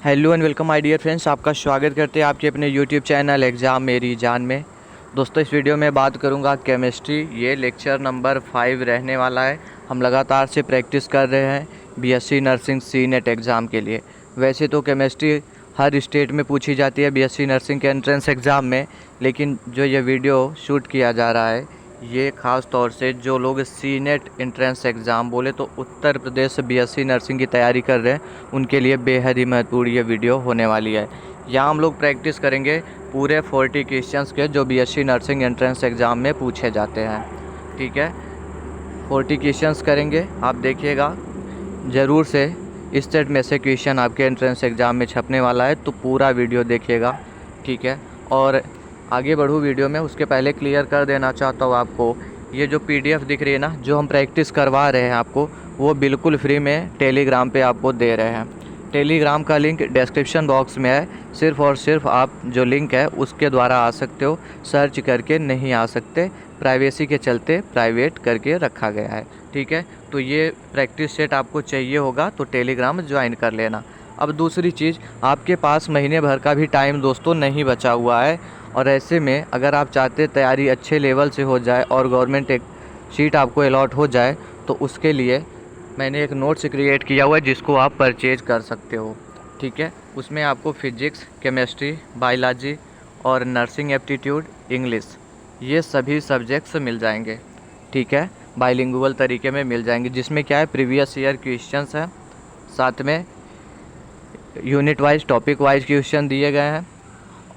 Hello and welcome my dear friends, आपका स्वागत करते हैं आपके अपने यूट्यूब चैनल एग्ज़ाम मेरी जान में। दोस्तों, इस वीडियो में बात करूंगा केमिस्ट्री। ये लेक्चर नंबर 5 रहने वाला है। हम लगातार से प्रैक्टिस कर रहे हैं बीएससी नर्सिंग सीनेट एग्ज़ाम के लिए। वैसे तो केमिस्ट्री हर स्टेट में पूछी जाती है बीएससी नर्सिंग के एंट्रेंस एग्ज़ाम में, लेकिन जो ये वीडियो शूट किया जा रहा है ये ख़ास तौर से जो लोग सीनेट एंट्रेंस एग्ज़ाम बोले तो उत्तर प्रदेश से बीएससी नर्सिंग की तैयारी कर रहे हैं, उनके लिए बेहद ही महत्वपूर्ण ये वीडियो होने वाली है। यहाँ हम लोग प्रैक्टिस करेंगे पूरे 40 क्वेश्चंस के जो बीएससी नर्सिंग एंट्रेंस एग्ज़ाम में पूछे जाते हैं। ठीक है, 40 क्वेश्चंस करेंगे। आप देखिएगा ज़रूर से इस सेट में से क्वेश्चन आपके एंट्रेंस एग्ज़ाम में छपने वाला है, तो पूरा वीडियो देखिएगा। ठीक है, और आगे बढ़ूँ वीडियो में उसके पहले क्लियर कर देना चाहता हूँ आपको, ये जो पीडीएफ दिख रही है ना, जो हम प्रैक्टिस करवा रहे हैं आपको, वो बिल्कुल फ्री में टेलीग्राम पे आपको दे रहे हैं। टेलीग्राम का लिंक डिस्क्रिप्शन बॉक्स में है। सिर्फ़ और सिर्फ आप जो लिंक है उसके द्वारा आ सकते हो, सर्च करके नहीं आ सकते। प्राइवेसी के चलते प्राइवेट करके रखा गया है। ठीक है, तो ये प्रैक्टिस सेट आपको चाहिए होगा तो टेलीग्राम ज्वाइन कर लेना। अब दूसरी चीज़, आपके पास महीने भर का भी टाइम दोस्तों नहीं बचा हुआ है, और ऐसे में अगर आप चाहते तैयारी अच्छे लेवल से हो जाए और गवर्नमेंट एक सीट आपको अलॉट हो जाए, तो उसके लिए मैंने एक नोट्स क्रिएट किया हुआ है जिसको आप परचेज कर सकते हो। ठीक है, उसमें आपको फिजिक्स, केमिस्ट्री, बायोलॉजी और नर्सिंग एप्टीट्यूड, इंग्लिश, ये सभी सब्जेक्ट्स मिल जाएंगे। ठीक है, बाइलिंगुअल तरीके में मिल जाएंगे, जिसमें क्या है प्रीवियस ईयर क्वेश्चंस हैं, साथ में unit wise topic wise question दिए गए हैं,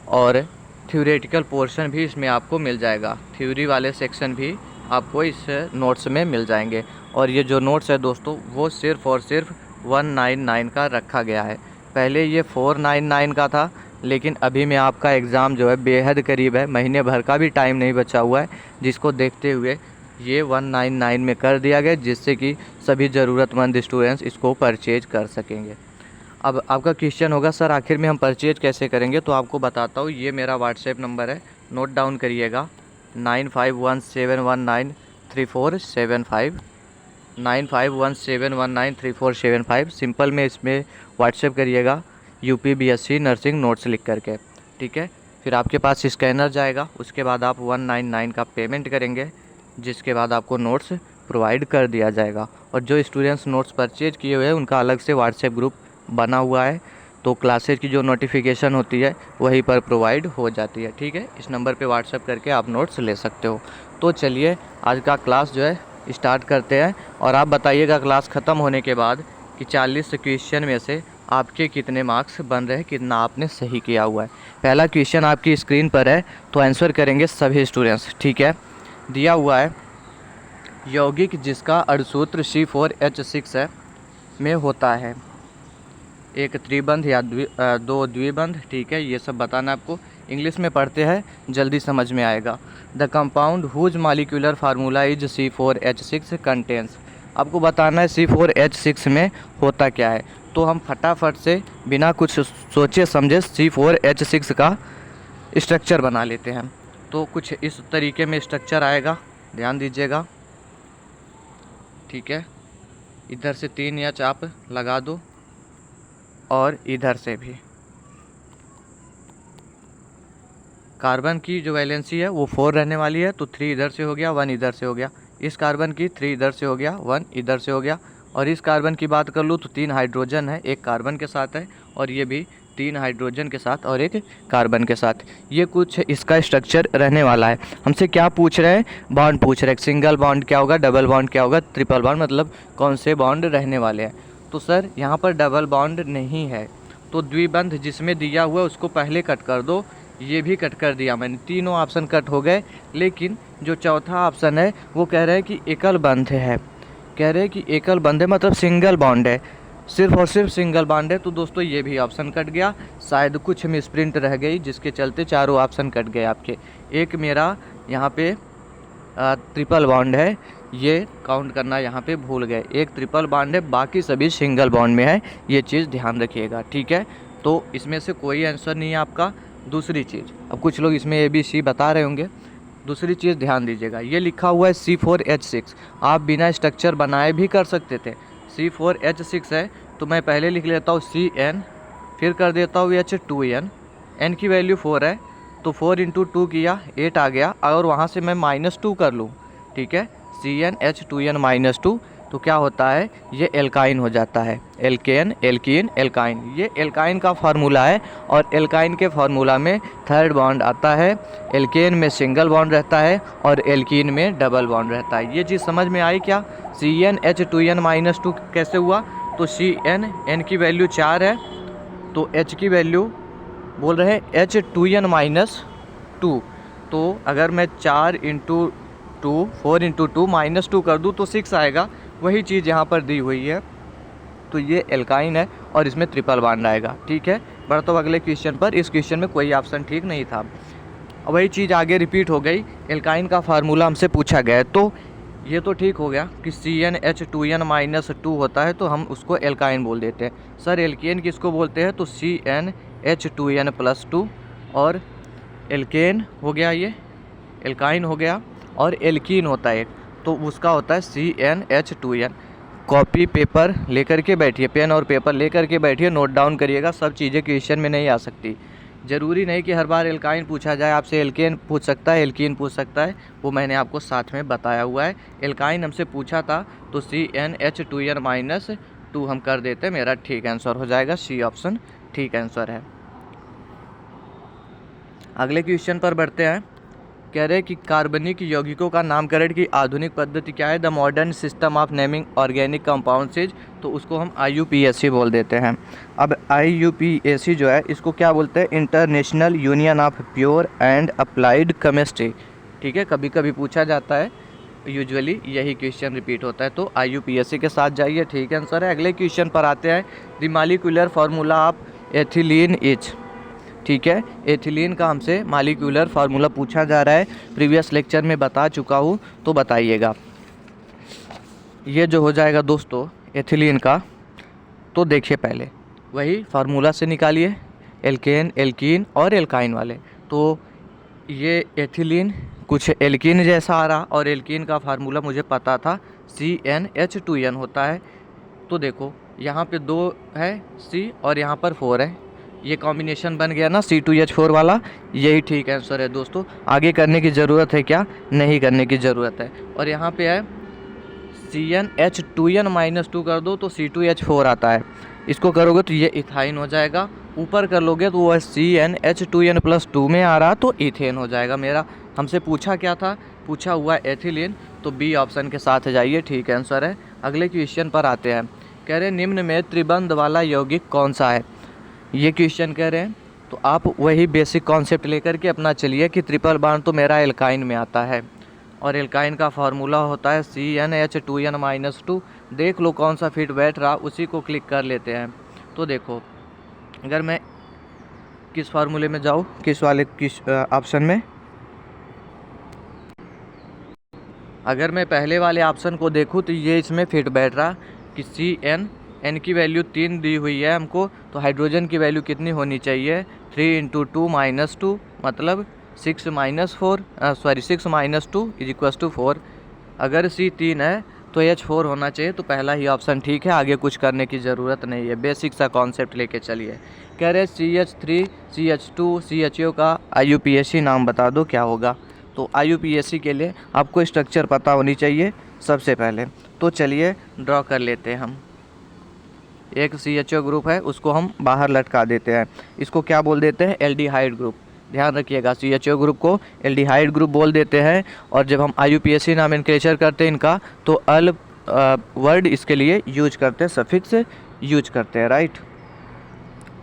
और थ्योरेटिकल पोर्शन भी इसमें आपको मिल जाएगा। थ्योरी वाले सेक्शन भी आपको इस नोट्स में मिल जाएंगे। और ये जो नोट्स है दोस्तों, वो सिर्फ़ और सिर्फ 199 का रखा गया है। पहले ये 499 का था, लेकिन अभी में आपका एग्ज़ाम जो है बेहद करीब है, महीने भर का भी टाइम नहीं बचा हुआ है, जिसको देखते हुए ये 199 में कर दिया गया, जिससे कि सभी ज़रूरतमंद स्टूडेंट्स इसको परचेज कर सकेंगे। अब आपका क्वेश्चन होगा सर आखिर में हम परचेज कैसे करेंगे, तो आपको बताता हूँ। ये मेरा व्हाट्सएप नंबर है, नोट डाउन करिएगा, 9517193475, 9517193475। सिंपल में इसमें व्हाट्सएप करिएगा यूपी बीएससी नर्सिंग नोट्स लिख करके। ठीक है, फिर आपके पास स्कैनर जाएगा, उसके बाद आप 199 का पेमेंट करेंगे, जिसके बाद आपको नोट्स प्रोवाइड कर दिया जाएगा। और जो स्टूडेंट्स नोट्स परचेज किए हुए हैं उनका अलग से व्हाट्सएप ग्रुप बना हुआ है, तो क्लासेज की जो नोटिफिकेशन होती है वहीं पर प्रोवाइड हो जाती है। ठीक है, इस नंबर पे व्हाट्सएप करके आप नोट्स ले सकते हो। तो चलिए आज का क्लास जो है स्टार्ट करते हैं, और आप बताइएगा क्लास ख़त्म होने के बाद कि 40 क्वेश्चन में से आपके कितने मार्क्स बन रहे हैं, कितना आपने सही किया हुआ है। पहला क्वेश्चन आपकी स्क्रीन पर है, तो आंसर करेंगे सभी स्टूडेंट्स। ठीक है, दिया हुआ है यौगिक जिसका अणुसूत्र C4H6 है में होता है एक त्रिबंध या दो द्विबंध। ठीक है, ये सब बताना आपको। इंग्लिश में पढ़ते हैं, जल्दी समझ में आएगा। The compound whose molecular formula is C4H6 contains. आपको बताना है C4H6 में होता क्या है। तो हम फटाफट से बिना कुछ सोचे समझे C4H6 का स्ट्रक्चर बना लेते हैं। तो कुछ इस तरीके में स्ट्रक्चर आएगा, ध्यान दीजिएगा। ठीक है, इधर से 3 आप लगा दो और इधर से भी। कार्बन की जो वैलेंसी है वो 4 रहने वाली है, तो 3 इधर से हो गया, 1 इधर से हो गया। इस कार्बन की 3 इधर से हो गया, 1 इधर से हो गया। और इस कार्बन की बात कर लूँ तो 3 हाइड्रोजन है, एक कार्बन के साथ है, और ये भी 3 हाइड्रोजन के साथ और एक कार्बन के साथ। ये कुछ इसका स्ट्रक्चर रहने वाला है। हमसे क्या पूछ रहे हैं, बॉन्ड पूछ रहे हैं। सिंगल बॉन्ड क्या होगा, डबल बॉन्ड क्या होगा, ट्रिपल बॉन्ड, मतलब कौन से बॉन्ड रहने वाले हैं। तो सर यहाँ पर डबल बॉन्ड नहीं है, तो द्विबंध जिसमें दिया हुआ है उसको पहले कट कर दो। ये भी कट कर दिया मैंने, तीनों ऑप्शन कट हो गए। लेकिन जो चौथा ऑप्शन है वो कह रहे हैं कि एकल बंध है, कह रहे हैं कि एकल बंध है, मतलब सिंगल बॉन्ड है, सिर्फ और सिर्फ सिंगल बॉन्ड है। तो दोस्तों ये भी ऑप्शन कट गया। शायद कुछ मिसप्रिंट रह गई, जिसके चलते चारों ऑप्शन कट गए आपके। एक मेरा यहाँ पे ट्रिपल बॉन्ड है, ये काउंट करना यहाँ पे भूल गए। एक ट्रिपल बॉन्ड है, बाकी सभी सिंगल बॉन्ड में है, ये चीज़ ध्यान रखिएगा। ठीक है, तो इसमें से कोई आंसर नहीं है आपका। दूसरी चीज़, अब कुछ लोग इसमें ABC बता रहे होंगे, दूसरी चीज़ ध्यान दीजिएगा, ये लिखा हुआ है C4H6। आप बिना स्ट्रक्चर बनाए भी कर सकते थे। C4H6 है, तो मैं पहले लिख लेता हूँ CN, फिर कर देता हूँ H2N, N की वैल्यू 4 है तो 4 इंटू 2 किया 8 आ गया। अगर वहाँ से मैं -2 कर लूँ, ठीक है, CnH2n -2, तो क्या होता है, ये एल्काइन हो जाता है। एल्केन, एल्कीन, एल्काइन, ये एल्काइन का फार्मूला है। और एल्काइन के फार्मूला में थर्ड बॉन्ड आता है, एल्केन में सिंगल बॉन्ड रहता है और एल्कीन में डबल बॉन्ड रहता है। ये चीज़ समझ में आई क्या? CnH2n -2 कैसे हुआ? तो Cn, N की वैल्यू 4 है तो H की वैल्यू बोल रहे हैं H2n -2, तो अगर मैं 4 इंटू 2, 4 इंटू 2 -2 कर दूँ तो 6 आएगा। वही चीज़ यहाँ पर दी हुई है। तो ये एल्काइन है और इसमें ट्रिपल बॉन्ड आएगा। ठीक है, बढ़ता हूँ अगले क्वेश्चन पर। इस क्वेश्चन में कोई ऑप्शन ठीक नहीं था। वही चीज़ आगे रिपीट हो गई। एल्काइन का फार्मूला हमसे पूछा गया है, तो ये तो ठीक हो गया कि CnH2n -2 होता है तो हम उसको एल्काइन बोल देते हैं। सर एल्केन किसको बोलते हैं? तो CnH2n +2, और एल्केन हो गया, ये एल्काइन हो गया, और एल्कीन होता है एक, तो उसका होता है CnH2n। कॉपी पेपर लेकर के बैठिए, पेन और पेपर लेकर के बैठिए, नोट डाउन करिएगा। सब चीज़ें क्वेश्चन में नहीं आ सकती। ज़रूरी नहीं कि हर बार एल्काइन पूछा जाए, आपसे एल्केन पूछ सकता है, एल्कीन पूछ सकता है, वो मैंने आपको साथ में बताया हुआ है। एल्काइन हमसे पूछा था तो CnH2n -2 हम कर देते हैं, मेरा ठीक आंसर हो जाएगा। सी ऑप्शन ठीक आंसर है। अगले क्वेश्चन पर बढ़ते हैं। कह रहे हैं कि कार्बनिक यौगिकों का नामकरण की आधुनिक पद्धति क्या है? The modern system of naming organic compounds, तो उसको हम IUPAC बोल देते हैं। अब IUPAC जो है इसको क्या बोलते हैं? International union of pure and applied chemistry. ठीक है, कभी कभी पूछा जाता है, यूजुअली यही क्वेश्चन रिपीट होता है, तो IUPAC के साथ जाइए, ठीक आंसर है। अगले क्वेश्चन पर आते हैं। The molecular formula of ethylene is, ठीक है, एथिलीन का हमसे मॉलिक्यूलर फार्मूला पूछा जा रहा है। प्रीवियस लेक्चर में बता चुका हूँ, तो बताइएगा। ये जो हो जाएगा दोस्तों एथिलीन का, तो देखिए पहले वही फार्मूला से निकालिए, एल्केन, एल्कीन और एल्काइन वाले। तो ये एथिलीन कुछ एल्कीन जैसा आ रहा, और एल्कीन का फार्मूला मुझे पता था, CnH2n होता है। तो देखो यहाँ पे 2 है C और यहाँ पर 4 है, ये कॉम्बिनेशन बन गया ना C2H4 वाला। यही ठीक आंसर है दोस्तों। आगे करने की ज़रूरत है क्या? नहीं करने की ज़रूरत है। और यहाँ पे है CnH2n -2 कर दो तो C2H4 आता है, इसको करोगे तो ये इथाइन हो जाएगा। ऊपर कर लोगे तो वो CnH2n +2 में आ रहा, तो इथेन हो जाएगा मेरा। हमसे पूछा क्या था? पूछा हुआ एथिलीन, तो B ऑप्शन के साथ जाइए, ठीक आंसर है। अगले क्वेश्चन पर आते हैं। कह रहे हैं निम्न में त्रिबंध वाला यौगिक कौन सा है? ये क्वेश्चन कह रहे हैं, तो आप वही बेसिक कॉन्सेप्ट लेकर के अपना चलिए कि ट्रिपल बॉन्ड तो मेरा एल्काइन में आता है, और एल्काइन का फार्मूला होता है CnH2n -2। देख लो कौन सा फिट बैठ रहा, उसी को क्लिक कर लेते हैं। तो देखो अगर मैं किस फार्मूले में जाऊँ, किस ऑप्शन में, अगर मैं पहले वाले ऑप्शन को देखूँ तो ये इसमें फिट बैठ रहा कि Cn की वैल्यू 3 दी हुई है हमको, तो हाइड्रोजन की वैल्यू कितनी होनी चाहिए? 3 इंटू 2 -2, मतलब 6 -2 = 4। अगर C 3 है तो H4 होना चाहिए, तो पहला ही ऑप्शन ठीक है। आगे कुछ करने की ज़रूरत नहीं है, बेसिक सा कॉन्सेप्ट लेके चलिए। कह रहे CH3, CH2, CHO का IUPAC नाम बता दो, क्या होगा? तो IUPAC के लिए आपको स्ट्रक्चर पता होनी चाहिए सबसे पहले। तो चलिए ड्रॉ कर लेते हैं हम। एक CHO ग्रुप है, उसको हम बाहर लटका देते हैं, इसको क्या बोल देते हैं? Aldehyde group. ध्यान रखिएगा, CHO ग्रुप को एल्डिहाइड ग्रुप बोल देते हैं। और जब हम IUPAC नॉमेनक्लेचर करते हैं इनका, तो अल वर्ड इसके लिए यूज करते हैं, सफिक्स यूज करते हैं, राइट।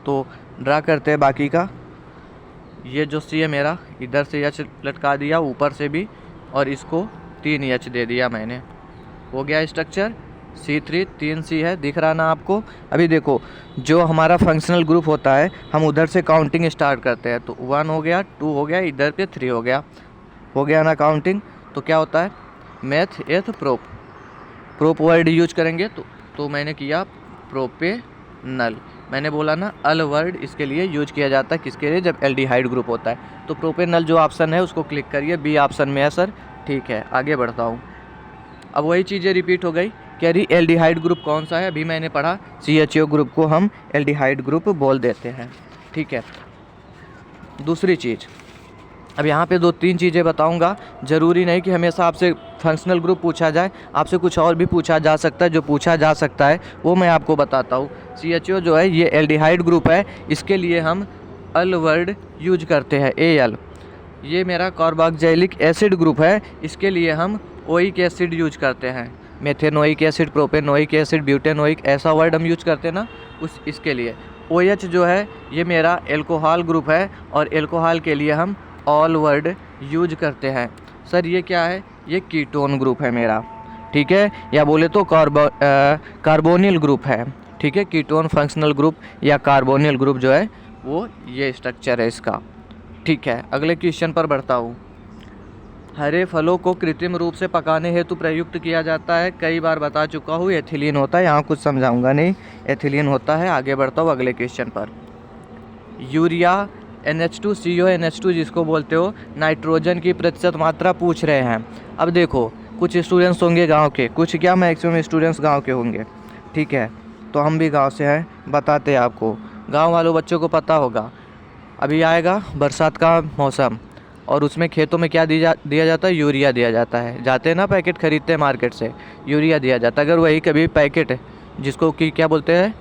तो ड्रा करते हैं बाकी का। ये जो C है मेरा, इधर से H लटका दिया, ऊपर से भी, और इसको 3 H दे दिया मैंने। हो गया स्ट्रक्चर। C3 3 C है, दिख रहा ना आपको? अभी देखो जो हमारा फंक्शनल ग्रुप होता है, हम उधर से काउंटिंग स्टार्ट करते हैं। तो 1 हो गया, 2 हो गया, इधर पे 3 हो गया ना काउंटिंग। तो क्या होता है? मेथ एथ प्रोप, प्रोप वर्ड यूज करेंगे, तो मैंने किया प्रोपेनल। मैंने बोला ना अल वर्ड इसके लिए यूज किया जाता है, किसके लिए? जब एल्डिहाइड ग्रुप होता है। तो प्रोपेनल जो ऑप्शन है उसको क्लिक करिए, B ऑप्शन में है सर, ठीक है। आगे बढ़ता हूँ। अब वही चीज़ें रिपीट हो गई। कह रही एल्डिहाइड ग्रुप कौन सा है, अभी मैंने पढ़ा CHO ग्रुप को हम एल्डिहाइड ग्रुप बोल देते हैं, ठीक है। दूसरी चीज़, अब यहाँ पे 2-3 चीज़ें बताऊँगा, ज़रूरी नहीं कि हमेशा आपसे फंक्शनल ग्रुप पूछा जाए, आपसे कुछ और भी पूछा जा सकता है, जो पूछा जा सकता है वो मैं आपको बताता हूँ। CHO जो है ये एल्डिहाइड ग्रुप है, इसके लिए हम अल वर्ड यूज करते हैं, AL। ये मेरा कार्बोक्सिलिक एसिड ग्रुप है, इसके लिए हम ओइक एसिड यूज करते हैं, methanoic acid, propanoic acid, butanoic, ऐसा वर्ड हम यूज करते हैं ना, इसके लिए। OH जो है ये मेरा एल्कोहल ग्रुप है, और एल्कोहल के लिए हम ऑल वर्ड यूज करते हैं। सर ये क्या है, ये कीटोन ग्रुप है मेरा, ठीक है, या बोले तो कार्बोनिल ग्रुप है, ठीक है। कीटोन फंक्शनल ग्रुप या कार्बोनिल ग्रुप जो है वो ये स्ट्रक्चर है इसका, ठीक है। अगले क्वेश्चन पर बढ़ता हूँ। हरे फलों को कृत्रिम रूप से पकाने हेतु प्रयुक्त किया जाता है, कई बार बता चुका हूँ, एथिलीन होता है, यहाँ कुछ समझाऊंगा नहीं, एथिलीन होता है। आगे बढ़ता हूँ अगले क्वेश्चन पर। यूरिया NH2CO NH2 जिसको बोलते हो, नाइट्रोजन की प्रतिशत मात्रा पूछ रहे हैं। अब देखो कुछ स्टूडेंट्स होंगे गांव के, कुछ क्या मैक्सिमम स्टूडेंट्स गांव के होंगे, ठीक है, तो हम भी गांव से हैं, बताते हैं आपको, गांव वालों बच्चों को पता होगा। अभी आएगा बरसात का मौसम, और उसमें खेतों में क्या दिया जाता है, यूरिया दिया जाता है। जाते हैं ना पैकेट खरीदते हैं मार्केट से, यूरिया दिया जाता है। अगर वही कभी पैकेट जिसको कि क्या बोलते हैं,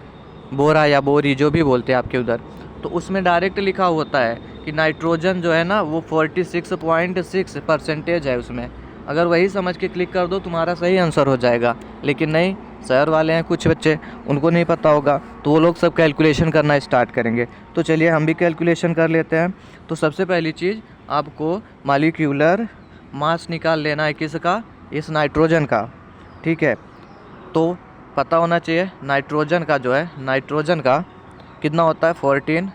बोरा या बोरी जो भी बोलते हैं आपके उधर, तो उसमें डायरेक्ट लिखा होता है कि नाइट्रोजन जो है ना वो 46.6% है उसमें। अगर वही समझ के क्लिक कर दो तुम्हारा सही आंसर हो जाएगा, लेकिन नहीं, शहर वाले हैं कुछ बच्चे, उनको नहीं पता होगा, तो वो लोग सब कैलकुलेशन करना स्टार्ट करेंगे। तो चलिए हम भी कैलकुलेशन कर लेते हैं। तो सबसे पहली चीज़ आपको मॉलिक्यूलर मास निकाल लेना है, किसका, इस नाइट्रोजन का, ठीक है। तो पता होना चाहिए नाइट्रोजन का जो है, नाइट्रोजन का कितना होता है, 14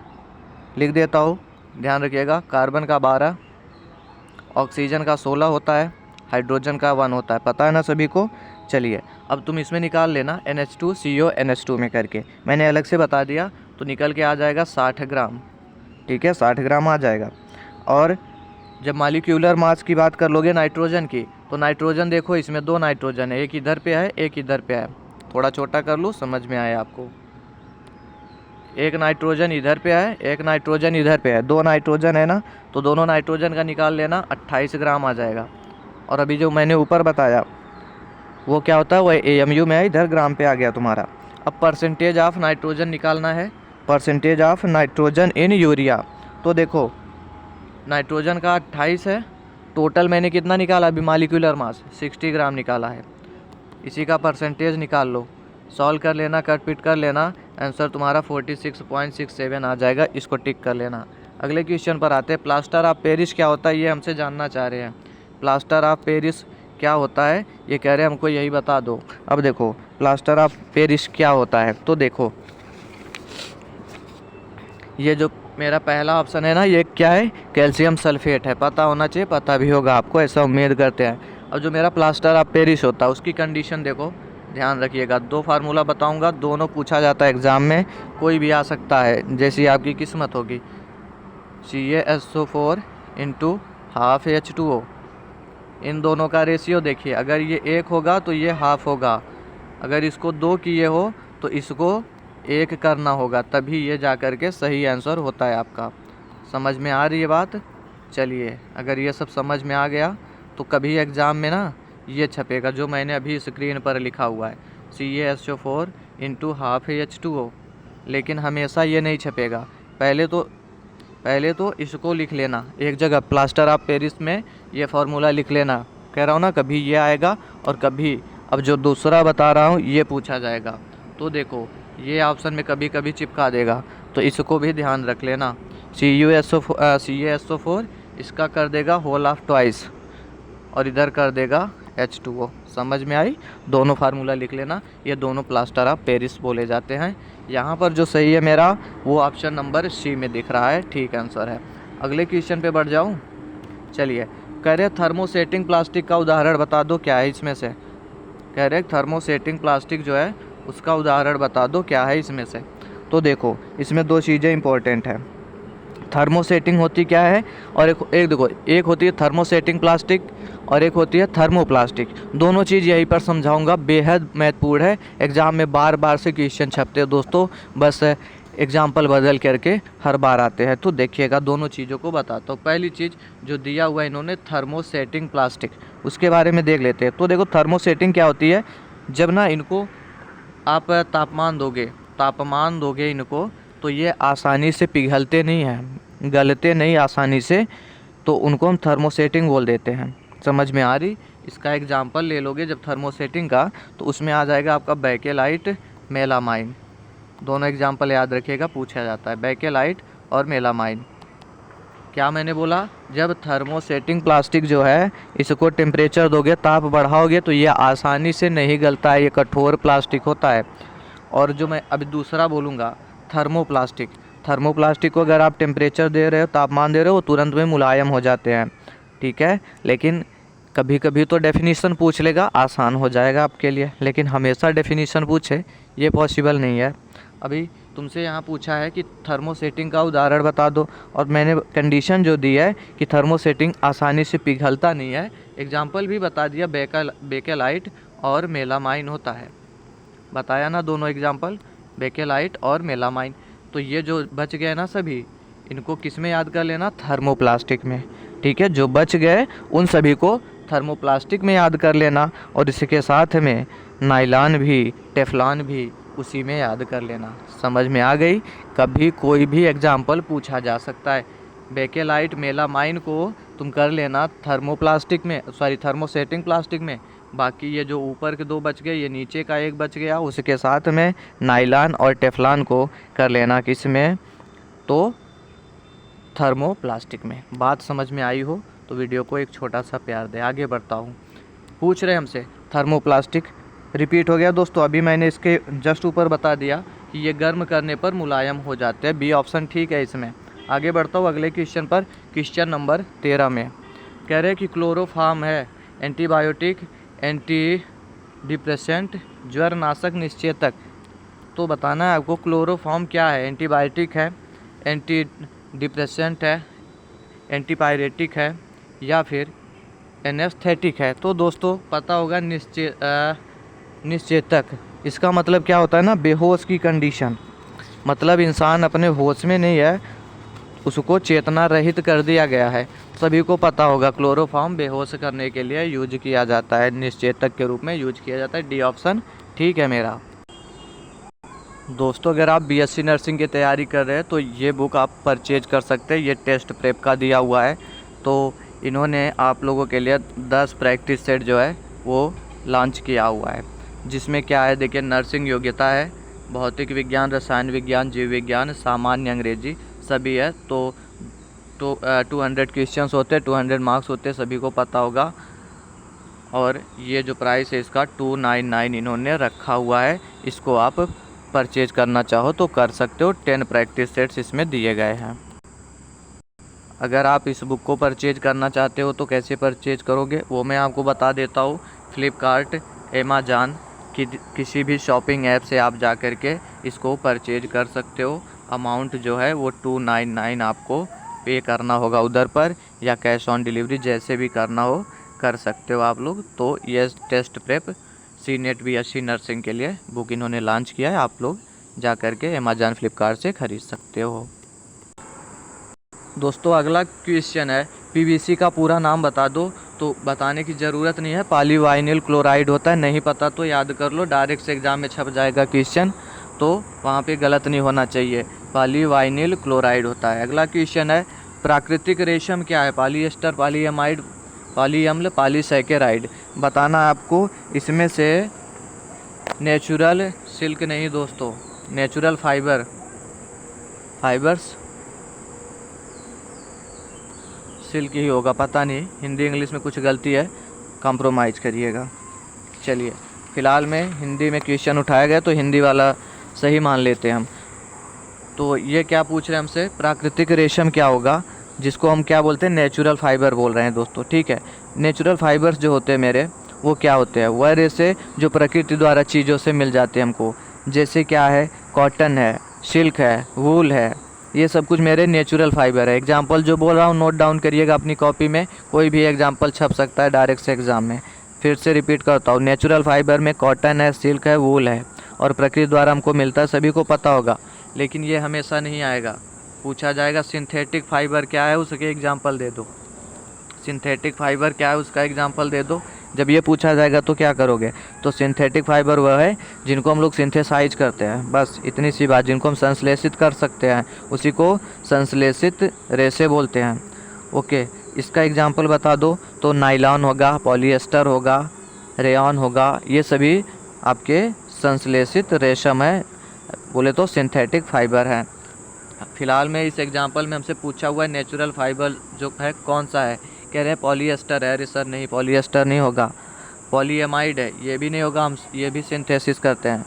लिख देता हूँ, ध्यान रखिएगा। कार्बन का 12, ऑक्सीजन का 16 होता है, हाइड्रोजन का 1 होता है, पता है ना सभी को। चलिए अब तुम इसमें निकाल लेना NH2CO NH2 में करके, मैंने अलग से बता दिया, तो निकल के आ जाएगा 60 ग्राम, ठीक है, 60 ग्राम आ जाएगा। और जब मॉलिक्यूलर मास की बात कर लोगे नाइट्रोजन की, तो नाइट्रोजन देखो इसमें 2 नाइट्रोजन है, एक इधर पे है एक इधर पे है, थोड़ा छोटा कर लूँ समझ में आए आपको। एक नाइट्रोजन इधर पे है, एक नाइट्रोजन इधर पे है, 2 नाइट्रोजन है ना, तो दोनों नाइट्रोजन का निकाल लेना, 28 ग्राम आ जाएगा। और अभी जो मैंने ऊपर बताया वो क्या होता है, वो AMU में है, इधर ग्राम पे आ गया तुम्हारा। अब परसेंटेज ऑफ नाइट्रोजन निकालना है, percentage of nitrogen in urea. तो देखो नाइट्रोजन का 28 है, टोटल मैंने कितना निकाला अभी, मॉलिक्यूलर मास 60 ग्राम निकाला है, इसी का परसेंटेज निकाल लो, सॉल्व कर लेना, कट पिट कर लेना, आंसर तुम्हारा 46.67 आ जाएगा, इसको टिक कर लेना। अगले क्वेश्चन पर आते हैं। प्लास्टर ऑफ पेरिस क्या होता है, ये हमसे जानना चाह रहे हैं। प्लास्टर ऑफ पेरिस क्या होता है, ये कह रहे हैं हमको यही बता दो। अब देखो प्लास्टर ऑफ पेरिस क्या होता है, तो देखो ये जो मेरा पहला ऑप्शन है ना, ये क्या है, कैल्शियम सल्फेट है, पता होना चाहिए, पता भी होगा आपको, ऐसा उम्मीद करते हैं। अब जो मेरा प्लास्टर ऑफ पेरिस होता है उसकी कंडीशन देखो, ध्यान रखिएगा। 2 फार्मूला बताऊंगा, दोनों पूछा जाता है एग्ज़ाम में, कोई भी आ सकता है, जैसी आपकी किस्मत होगी। CaSO4 × ½ H2O, इन दोनों का रेशियो देखिए, अगर ये 1 होगा तो ये ½ होगा, अगर इसको 2 किए हो तो इसको 1 करना होगा, तभी ये जा कर के सही आंसर होता है आपका। समझ में आ रही है बात। चलिए अगर ये सब समझ में आ गया तो कभी एग्ज़ाम में ना ये छपेगा जो मैंने अभी स्क्रीन पर लिखा हुआ है, CaSO4 × ½ H2O, लेकिन हमेशा ये नहीं छपेगा। पहले तो इसको लिख लेना एक जगह, प्लास्टर ऑफ पेरिस में ये फार्मूला लिख लेना, कह रहा हूँ ना, कभी ये आएगा और कभी अब जो दूसरा बता रहा हूँ ये पूछा जाएगा। तो देखो ये ऑप्शन में कभी कभी चिपका देगा, तो इसको भी ध्यान रख लेना। CaSO4 इसका कर देगा होल ऑफ ट्वाइस, और इधर कर देगा H2O। समझ में आई, दोनों फार्मूला लिख लेना, ये दोनों प्लास्टर ऑफ पेरिस बोले जाते हैं। यहाँ पर जो सही है मेरा वो ऑप्शन नंबर C में दिख रहा है, ठीक आंसर है। अगले क्वेश्चन पे बढ़ जाऊँ, चलिए। कह रहे थर्मोसेटिंग प्लास्टिक का उदाहरण बता दो, क्या है इसमें से। कह रहे थर्मोसेटिंग प्लास्टिक जो है उसका उदाहरण बता दो, क्या है इसमें से। तो देखो इसमें 2 चीज़ें इंपॉर्टेंट हैं। थर्मोसेटिंग होती क्या है, और एक देखो, एक होती है थर्मोसेटिंग प्लास्टिक और एक होती है थर्मोप्लास्टिक। दोनों चीज़ यहीं पर समझाऊंगा, बेहद महत्वपूर्ण है। एग्ज़ाम में बार बार से क्वेश्चन छपते हैं दोस्तों, बस एग्जाम्पल बदल करके हर बार आते हैं। तो देखिएगा, दोनों चीज़ों को बताता हूँ। पहली चीज़ जो दिया हुआ है इन्होंने, थर्मोसेटिंग प्लास्टिक, उसके बारे में देख लेते हैं। तो देखो, थर्मोसेटिंग क्या होती है, जब ना इनको आप तापमान दोगे इनको, तो ये आसानी से पिघलते नहीं हैं, गलते नहीं आसानी से, तो उनको हम थर्मोसेटिंग बोल देते हैं। समझ में आ रही? इसका एग्जांपल ले लोगे जब थर्मोसेटिंग का, तो उसमें आ जाएगा आपका बेकेलाइट, मेलामाइन। दोनों एग्जांपल याद रखिएगा, पूछा जाता है, बेकेलाइट और मेलामाइन। क्या मैंने बोला, जब थर्मोसेटिंग प्लास्टिक जो है, इसको टेम्परेचर दोगे, ताप बढ़ाओगे, तो ये आसानी से नहीं गलता है, ये कठोर प्लास्टिक होता है। और जो मैं अभी दूसरा बोलूँगा, थर्मोप्लास्टिक को अगर आप टेम्परेचर दे रहे हो, तापमान दे रहे हो, वो तुरंत में मुलायम हो जाते हैं, ठीक है। लेकिन कभी कभी तो डेफिनीशन पूछ लेगा, आसान हो जाएगा आपके लिए, लेकिन हमेशा डेफिनीशन पूछे ये पॉसिबल नहीं है। अभी तुमसे यहाँ पूछा है कि थर्मोसेटिंग का उदाहरण बता दो, और मैंने कंडीशन जो दी है कि थर्मोसेटिंग आसानी से पिघलता नहीं है, एग्जाम्पल भी बता दिया, बेकेलाइट और मेलामाइन होता है, बताया ना दोनों एग्जाम्पल, बेकेलाइट और मेलामाइन। तो ये जो बच गए ना सभी, इनको किस में याद कर लेना, थर्मोप्लास्टिक में, ठीक है। जो बच गए उन सभी को थर्मोप्लास्टिक में याद कर लेना, और इसके साथ में नायलॉन भी, टेफ्लॉन भी उसी में याद कर लेना। समझ में आ गई? कभी कोई भी एग्जाम्पल पूछा जा सकता है। बेकेलाइट, मेलामाइन को तुम कर लेना थर्मोसेटिंग प्लास्टिक में। बाकी ये जो ऊपर के दो बच गए, ये नीचे का एक बच गया, उसके साथ में नायलॉन और टेफ्लॉन को कर लेना किस में, तो थर्मोप्लास्टिक में। बात समझ में आई हो तो वीडियो को एक छोटा सा प्यार दे। आगे बढ़ता हूँ। पूछ रहे हमसे थर्मोप्लास्टिक, रिपीट हो गया दोस्तों, अभी मैंने इसके जस्ट ऊपर बता दिया कि ये गर्म करने पर मुलायम हो जाते हैं। बी ऑप्शन ठीक है इसमें। आगे बढ़ता हूँ अगले क्वेश्चन पर, क्वेश्चन नंबर 13 में कह रहे हैं कि क्लोरोफॉर्म है एंटीबायोटिक, एंटी डिप्रेसेंट, ज्वरनाशक, निश्चेतक। तो बताना है आपको क्लोरोफॉर्म क्या है, एंटीबायोटिक है, एंटी डिप्रेसेंट है, एंटीपायरेटिक है, या फिर एनेस्थेटिक है। तो दोस्तों पता होगा निश्चेतक, इसका मतलब क्या होता है ना, बेहोश की कंडीशन, मतलब इंसान अपने होश में नहीं है, उसको चेतना रहित कर दिया गया है। सभी को पता होगा क्लोरोफॉर्म बेहोश करने के लिए यूज किया जाता है, निश्चेतक के रूप में यूज किया जाता है। डी ऑप्शन ठीक है मेरा। दोस्तों अगर आप बीएससी नर्सिंग की तैयारी कर रहे हैं तो ये बुक आप परचेज कर सकते हैं, ये टेस्ट प्रेप का दिया हुआ है। तो इन्होंने आप लोगों के लिए 10 प्रैक्टिस सेट जो है वो लॉन्च किया हुआ है, जिसमें क्या है देखिए, नर्सिंग योग्यता है, भौतिक विज्ञान, रसायन विज्ञान, जीव विज्ञान, सामान्य अंग्रेजी सभी है। तो 200 क्वेश्चंस होते हैं, 200 मार्क्स होते हैं, सभी को पता होगा। और ये जो प्राइस है इसका 299 इन्होंने रखा हुआ है। इसको आप परचेज करना चाहो तो कर सकते हो, 10 प्रैक्टिस सेट्स इसमें दिए गए हैं। अगर आप इस बुक को परचेज करना चाहते हो तो कैसे परचेज करोगे वो मैं आपको बता देता हूँ। फ्लिपकार्ट, अमेज़न की किसी भी शॉपिंग ऐप से आप जा कर के इसको परचेज कर सकते हो। अमाउंट जो है वो 299 आपको पे करना होगा उधर पर, या कैश ऑन डिलीवरी जैसे भी करना हो कर सकते हो आप लोग। तो ये टेस्ट प्रेप सीनेट बीएससी नर्सिंग के लिए बुक इन्होंने लॉन्च किया है, आप लोग जा कर के अमेज़न, फ्लिपकार्ट से ख़रीद सकते हो। दोस्तों अगला क्वेश्चन है, पीवीसी का पूरा नाम बता दो। तो बताने की ज़रूरत नहीं है, पॉलीवाइनिल क्लोराइड होता है, नहीं पता तो याद कर लो, डायरेक्ट से एग्जाम में छप जाएगा क्वेश्चन, तो वहाँ पे गलत नहीं होना चाहिए, पॉलीवाइनिल क्लोराइड होता है। अगला क्वेश्चन है, प्राकृतिक रेशम क्या है, पॉलीएस्टर, पॉलीएमाइड, पॉलीअम्ल, पॉलीसैकेराइड। बताना आपको इसमें से नेचुरल सिल्क नहीं दोस्तों, नेचुरल फाइबर्स सिल्क ही होगा, पता नहीं, हिंदी इंग्लिश में कुछ गलती है, कॉम्प्रोमाइज़ करिएगा। चलिए फ़िलहाल में हिंदी में क्वेश्चन उठाया गया तो हिंदी वाला सही मान लेते हैं हम। तो ये क्या पूछ रहे हैं हमसे, प्राकृतिक रेशम क्या होगा, जिसको हम क्या बोलते हैं, नेचुरल फाइबर बोल रहे हैं दोस्तों, ठीक है। नेचुरल फाइबर्स जो होते हैं मेरे, वो क्या होते हैं, वह रेशे जो प्रकृति द्वारा चीज़ों से मिल जाते हैं हमको, जैसे क्या है, कॉटन है, सिल्क है, वूल है, ये सब कुछ मेरे नेचुरल फाइबर है। एग्जाम्पल जो बोल रहा हूँ नोट डाउन करिएगा अपनी कॉपी में, कोई भी एग्जाम्पल छप सकता है डायरेक्ट से एग्ज़ाम में। फिर से रिपीट करता हूँ, नेचुरल फाइबर में कॉटन है, सिल्क है, वूल है और प्रकृति द्वारा हमको मिलता है, सभी को पता होगा। लेकिन ये हमेशा नहीं आएगा, पूछा जाएगा सिंथेटिक फाइबर क्या है, उसके एग्जाम्पल दे दो। सिंथेटिक फाइबर क्या है उसका एग्जाम्पल दे दो। जब ये पूछा जाएगा तो क्या करोगे? तो सिंथेटिक फाइबर वह है जिनको हम लोग सिंथेसाइज करते हैं, बस इतनी सी बात। जिनको हम संश्लेषित कर सकते हैं उसी को संश्लेषित रेशे बोलते हैं। ओके, इसका एग्जाम्पल बता दो तो नायलॉन होगा, पॉलिएस्टर होगा, रेयॉन होगा, ये सभी आपके संश्लेषित रेशम है, बोले तो सिंथेटिक फाइबर है। फिलहाल में इस एग्जाम्पल में हमसे पूछा हुआ है नेचुरल फाइबर जो है कौन सा है, कह रहे हैं पॉलिएस्टर है। अरे सर नहीं, पॉलिएस्टर नहीं होगा। पॉलीएमाइड है, ये भी नहीं होगा, हम ये भी सिंथेसिस करते हैं।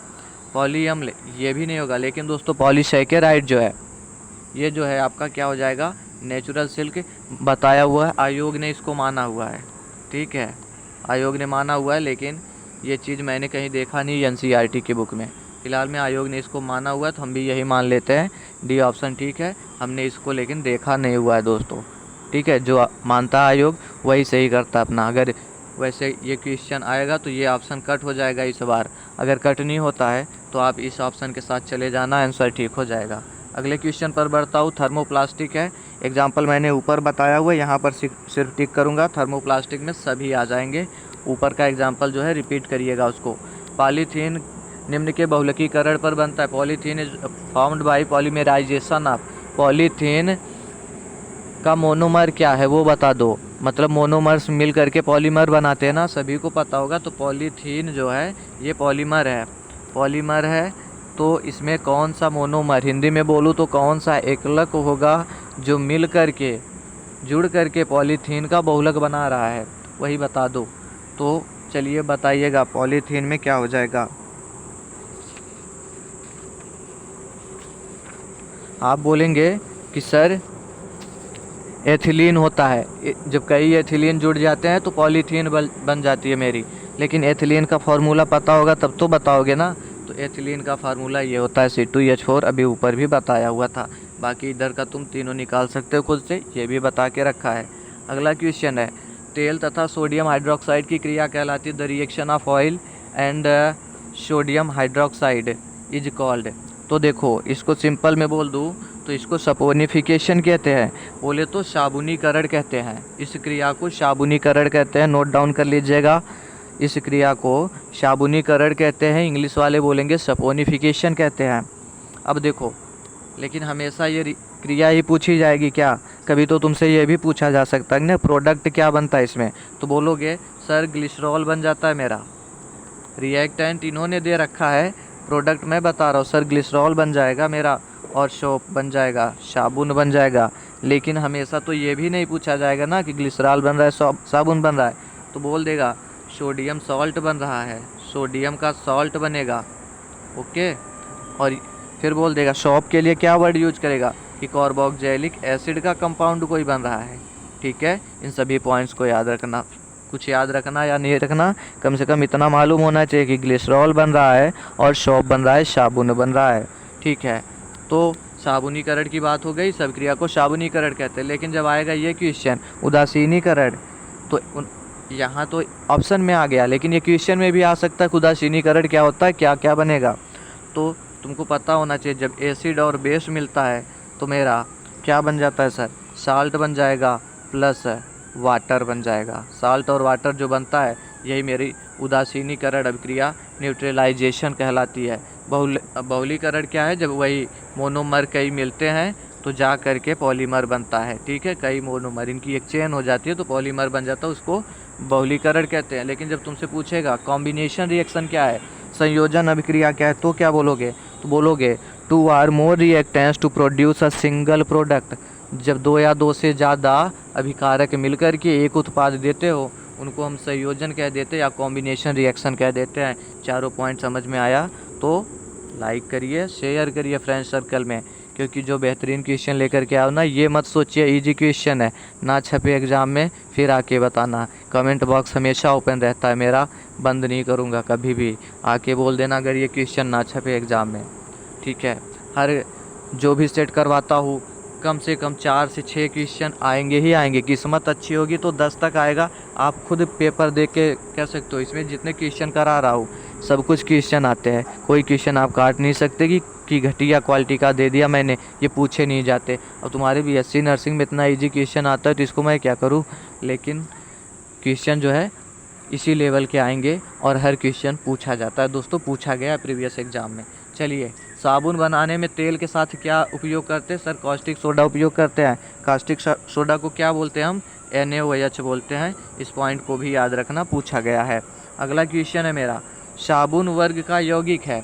पॉलीअम्ल, ये भी नहीं होगा। लेकिन दोस्तों पॉलीसैकेराइड जो है, ये जो है आपका क्या हो जाएगा, नेचुरल सिल्क बताया हुआ है, आयोग ने इसको माना हुआ है। ठीक है, आयोग ने माना हुआ है, लेकिन ये चीज़ मैंने कहीं देखा नहीं एनसीईआरटी की बुक में। फ़िलहाल में आयोग ने इसको माना हुआ है तो हम भी यही मान लेते हैं, डी ऑप्शन ठीक है। हमने इसको लेकिन देखा नहीं हुआ है दोस्तों। ठीक है, जो मानता है आयोग वही सही करता है अपना। अगर वैसे ये क्वेश्चन आएगा तो ये ऑप्शन कट हो जाएगा इस बार। अगर कट नहीं होता है तो आप इस ऑप्शन के साथ चले जाना, आंसर ठीक हो जाएगा। अगले क्वेश्चन पर बढ़ता हूँ। थर्मोप्लास्टिक है, एग्जाम्पल मैंने ऊपर बताया हुआ है, यहाँ पर सिर्फ टिक करूँगा। थर्मोप्लास्टिक में सभी आ जाएंगे। ऊपर का एग्जाम्पल जो है रिपीट करिएगा उसको। पॉलीथीन निम्न के बहुलकीकरण पर बनता है। Polythene is formed by polymerisation of. Polythene का मोनोमर क्या है वो बता दो। मतलब मोनोमर्स मिल करके पॉलीमर बनाते हैं ना, सभी को पता होगा। तो पॉलीथीन जो है ये पॉलीमर है, पॉलीमर है। तो इसमें कौन सा मोनोमर, हिंदी में बोलूँ तो कौन सा एकलक होगा जो मिल करके जुड़ करके पॉलीथीन का बहुलक बना रहा है, वही बता दो। तो चलिए बताइएगा पॉलीथीन में क्या हो जाएगा। आप बोलेंगे कि सर एथिलीन होता है। जब कई एथिलीन जुड़ जाते हैं तो पॉलीथीन बन जाती है मेरी। लेकिन एथिलीन का फार्मूला पता होगा तब तो बताओगे ना। तो एथिलीन का फार्मूला ये होता है C2H4, अभी ऊपर भी बताया हुआ था। बाकी इधर का तुम तीनों निकाल सकते हो खुद से, ये भी बता के रखा है। अगला क्वेश्चन है, तेल तथा सोडियम हाइड्रोक्साइड की क्रिया कहलाती है the reaction of oil and sodium hydroxide is called. तो देखो इसको सिंपल में बोल दूँ तो इसको सपोनिफिकेशन कहते हैं, बोले तो साबुनीकरण कहते हैं। इस क्रिया को साबुनीकरण कहते हैं, नोट डाउन कर लीजिएगा। इस क्रिया को साबुनीकरण कहते हैं, इंग्लिश वाले बोलेंगे सपोनिफिकेशन कहते हैं। अब देखो, लेकिन हमेशा ये क्रिया ही पूछी जाएगी क्या? कभी तो तुमसे ये भी पूछा जा सकता है ना प्रोडक्ट क्या बनता है इसमें, तो बोलोगे सर ग्लिसरॉल बन जाता है मेरा। रिएक्टेंट इन्होंने दे रखा है, प्रोडक्ट मैं बता रहा हूँ सर ग्लिसरॉल बन जाएगा मेरा और सोप बन जाएगा, साबुन बन जाएगा। लेकिन हमेशा तो ये भी नहीं पूछा जाएगा ना कि ग्लिसरॉल बन रहा है, साबुन बन रहा है, तो बोल देगा सोडियम सॉल्ट बन रहा है, सोडियम का सॉल्ट बनेगा। ओके, और फिर बोल देगा सोप के लिए क्या वर्ड यूज करेगा कि कार्बोक्सिलिक एसिड का कंपाउंड कोई बन रहा है। ठीक है, इन सभी पॉइंट्स को याद रखना। कुछ याद रखना या नहीं रखना, कम से कम इतना मालूम होना चाहिए कि ग्लिसरॉल बन रहा है और सोप बन रहा है, साबुन बन रहा है। ठीक है, तो साबुनीकरण की बात हो गई, सब क्रिया को साबुनीकरण कहते हैं। लेकिन जब आएगा ये क्वेश्चन उदासीनीकरण, तो यहाँ तो ऑप्शन में आ गया, लेकिन ये क्वेश्चन में भी आ सकता है उदासीनीकरण क्या होता है, क्या क्या बनेगा। तो तुमको पता होना चाहिए, जब एसिड और बेस मिलता है तो मेरा क्या बन जाता है सर, साल्ट बन जाएगा प्लस वाटर बन जाएगा। साल्ट और वाटर जो बनता है यही मेरी उदासीनीकरण अभिक्रिया न्यूट्रलाइजेशन कहलाती है। बहुलीकरण क्या है, जब वही मोनोमर कई मिलते हैं तो जा करके पॉलीमर बनता है। ठीक है, कई मोनोमर इनकी एक चेन हो जाती है तो पॉलीमर बन जाता है, उसको बहुलीकरण कहते हैं। लेकिन जब तुमसे पूछेगा कॉम्बिनेशन रिएक्शन क्या है, संयोजन अभिक्रिया क्या है, तो क्या बोलोगे, तो बोलोगे 2 or more reactants to produce a single product। जब 2 या 2 से ज़्यादा अभिकारक मिलकर के एक उत्पाद देते हो उनको हम संयोजन कह देते हैं या कॉम्बिनेशन रिएक्शन कह देते हैं। चारों पॉइंट समझ में आया तो लाइक करिए, शेयर करिए फ्रेंड सर्कल में, क्योंकि जो बेहतरीन क्वेश्चन लेकर के आओ ना, ये मत सोचिए इजी क्वेश्चन है ना छपे एग्ज़ाम में फिर आके बताना। कमेंट बॉक्स हमेशा ओपन रहता है मेरा, बंद नहीं करूँगा कभी भी। आके बोल देना अगर ये क्वेश्चन ना छपे एग्ज़ाम में। ठीक है, हर जो भी सेट करवाता हूँ कम से कम 4 से 6 क्वेश्चन आएंगे ही आएंगे। किस्मत अच्छी होगी तो 10 तक आएगा। आप खुद पेपर देख के कह सकते हो, इसमें जितने क्वेश्चन करा रहा हूँ सब कुछ क्वेश्चन आते हैं। कोई क्वेश्चन आप काट नहीं सकते कि घटिया क्वालिटी का दे दिया मैंने, ये पूछे नहीं जाते। अब तुम्हारे बीएससी नर्सिंग में इतना ईजी क्वेश्चन आता है तो इसको मैं क्या करूँ। लेकिन क्वेश्चन जो है इसी लेवल के आएंगे और हर क्वेश्चन पूछा जाता है दोस्तों, पूछा गया है प्रीवियस एग्जाम में। चलिए, साबुन बनाने में तेल के साथ क्या उपयोग करते हैं सर? कास्टिक सोडा उपयोग करते हैं। कास्टिक सोडा को क्या बोलते हैं हम? NaOH बोलते हैं। इस पॉइंट को भी याद रखना, पूछा गया है। अगला क्वेश्चन है मेरा, साबुन वर्ग का यौगिक है।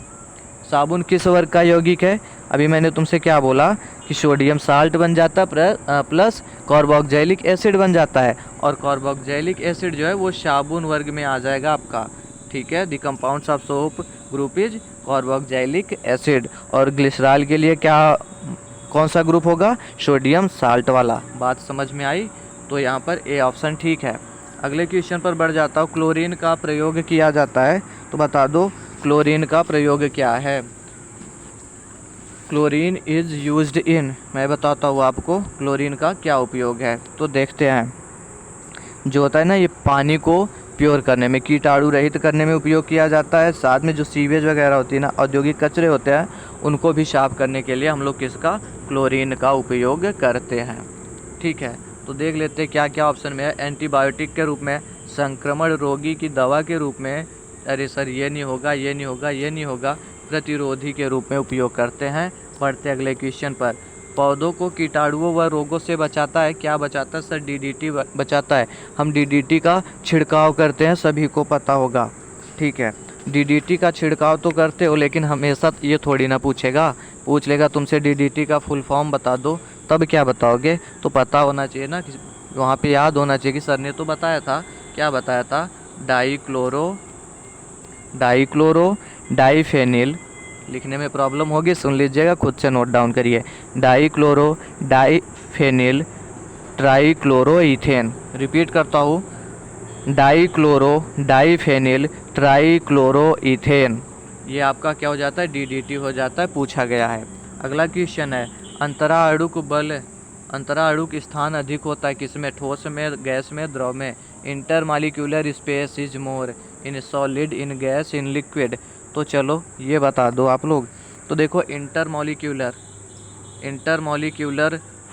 साबुन किस वर्ग का यौगिक है? अभी मैंने तुमसे क्या बोला कि सोडियम साल्ट बन जाता है प्लस कार्बोक्सिलिक एसिड बन जाता है, और कार्बोक्सिलिक एसिड जो है वो साबुन वर्ग में आ जाएगा आपका। ठीक है, the compounds of soap group is carboxylic acid. और ग्लिसरॉल के लिए क्या, कौन सा ग्रुप होगा? सोडियम साल्ट वाला। बात समझ में आई? तो यहाँ पर ए ऑप्शन ठीक है। अगले क्वेश्चन पर बढ़ जाता हूँ। क्लोरीन का प्रयोग किया जाता है, तो बता दो क्लोरीन का प्रयोग क्या है? क्लोरीन इज़ यूज्ड इन, मैं बताता हूँ आपको क्लोरीन का क्या उपयोग है। तो देखते हैं। जो होता है ना, ये पानी को प्योर करने में, कीटाणु रहित करने में उपयोग किया जाता है। साथ में जो सीवेज वगैरह होती है ना, औद्योगिक कचरे होते हैं, उनको भी साफ करने के लिए हम लोग किसका, क्लोरीन का उपयोग करते हैं। ठीक है, तो देख लेते हैं क्या क्या ऑप्शन में है। एंटीबायोटिक के रूप में, संक्रमण रोगी की दवा के रूप में, अरे सर ये नहीं होगा, ये नहीं होगा, ये नहीं होगा, प्रतिरोधी के रूप में उपयोग करते हैं। बढ़ते अगले क्वेश्चन पर। पौधों को कीटाणुओं व रोगों से बचाता है, क्या बचाता है सर? DDT बचाता है। हम DDT का छिड़काव करते हैं, सभी को पता होगा। ठीक है, DDT का छिड़काव तो करते हो, लेकिन हमेशा ये थोड़ी ना पूछेगा, पूछ लेगा तुमसे DDT का फुल फॉर्म बता दो, तब क्या बताओगे? तो पता होना चाहिए ना, वहाँ पे याद होना चाहिए कि सर ने तो बताया था। क्या बताया था? Dichloro diphenyl. लिखने में प्रॉब्लम होगी, सुन लीजिएगा, खुद से नोट डाउन करिए। Dichloro diphenyl trichloroethane. रिपीट करता हूँ, डाइक्लोरो डाइफेनिल ट्राइक्लोरोइथेन। ये आपका क्या हो जाता है? DDT हो जाता है, पूछा गया है। अगला क्वेश्चन है, अंतराअणुक बल, अंतराअणुक स्थान अधिक होता है किसमें? ठोस में, गैस में, द्रव में। Intermolecular space is more in solid, in gas, in liquid. तो चलो ये बता दो आप लोग। तो देखो, इंटरमॉलिक्यूलर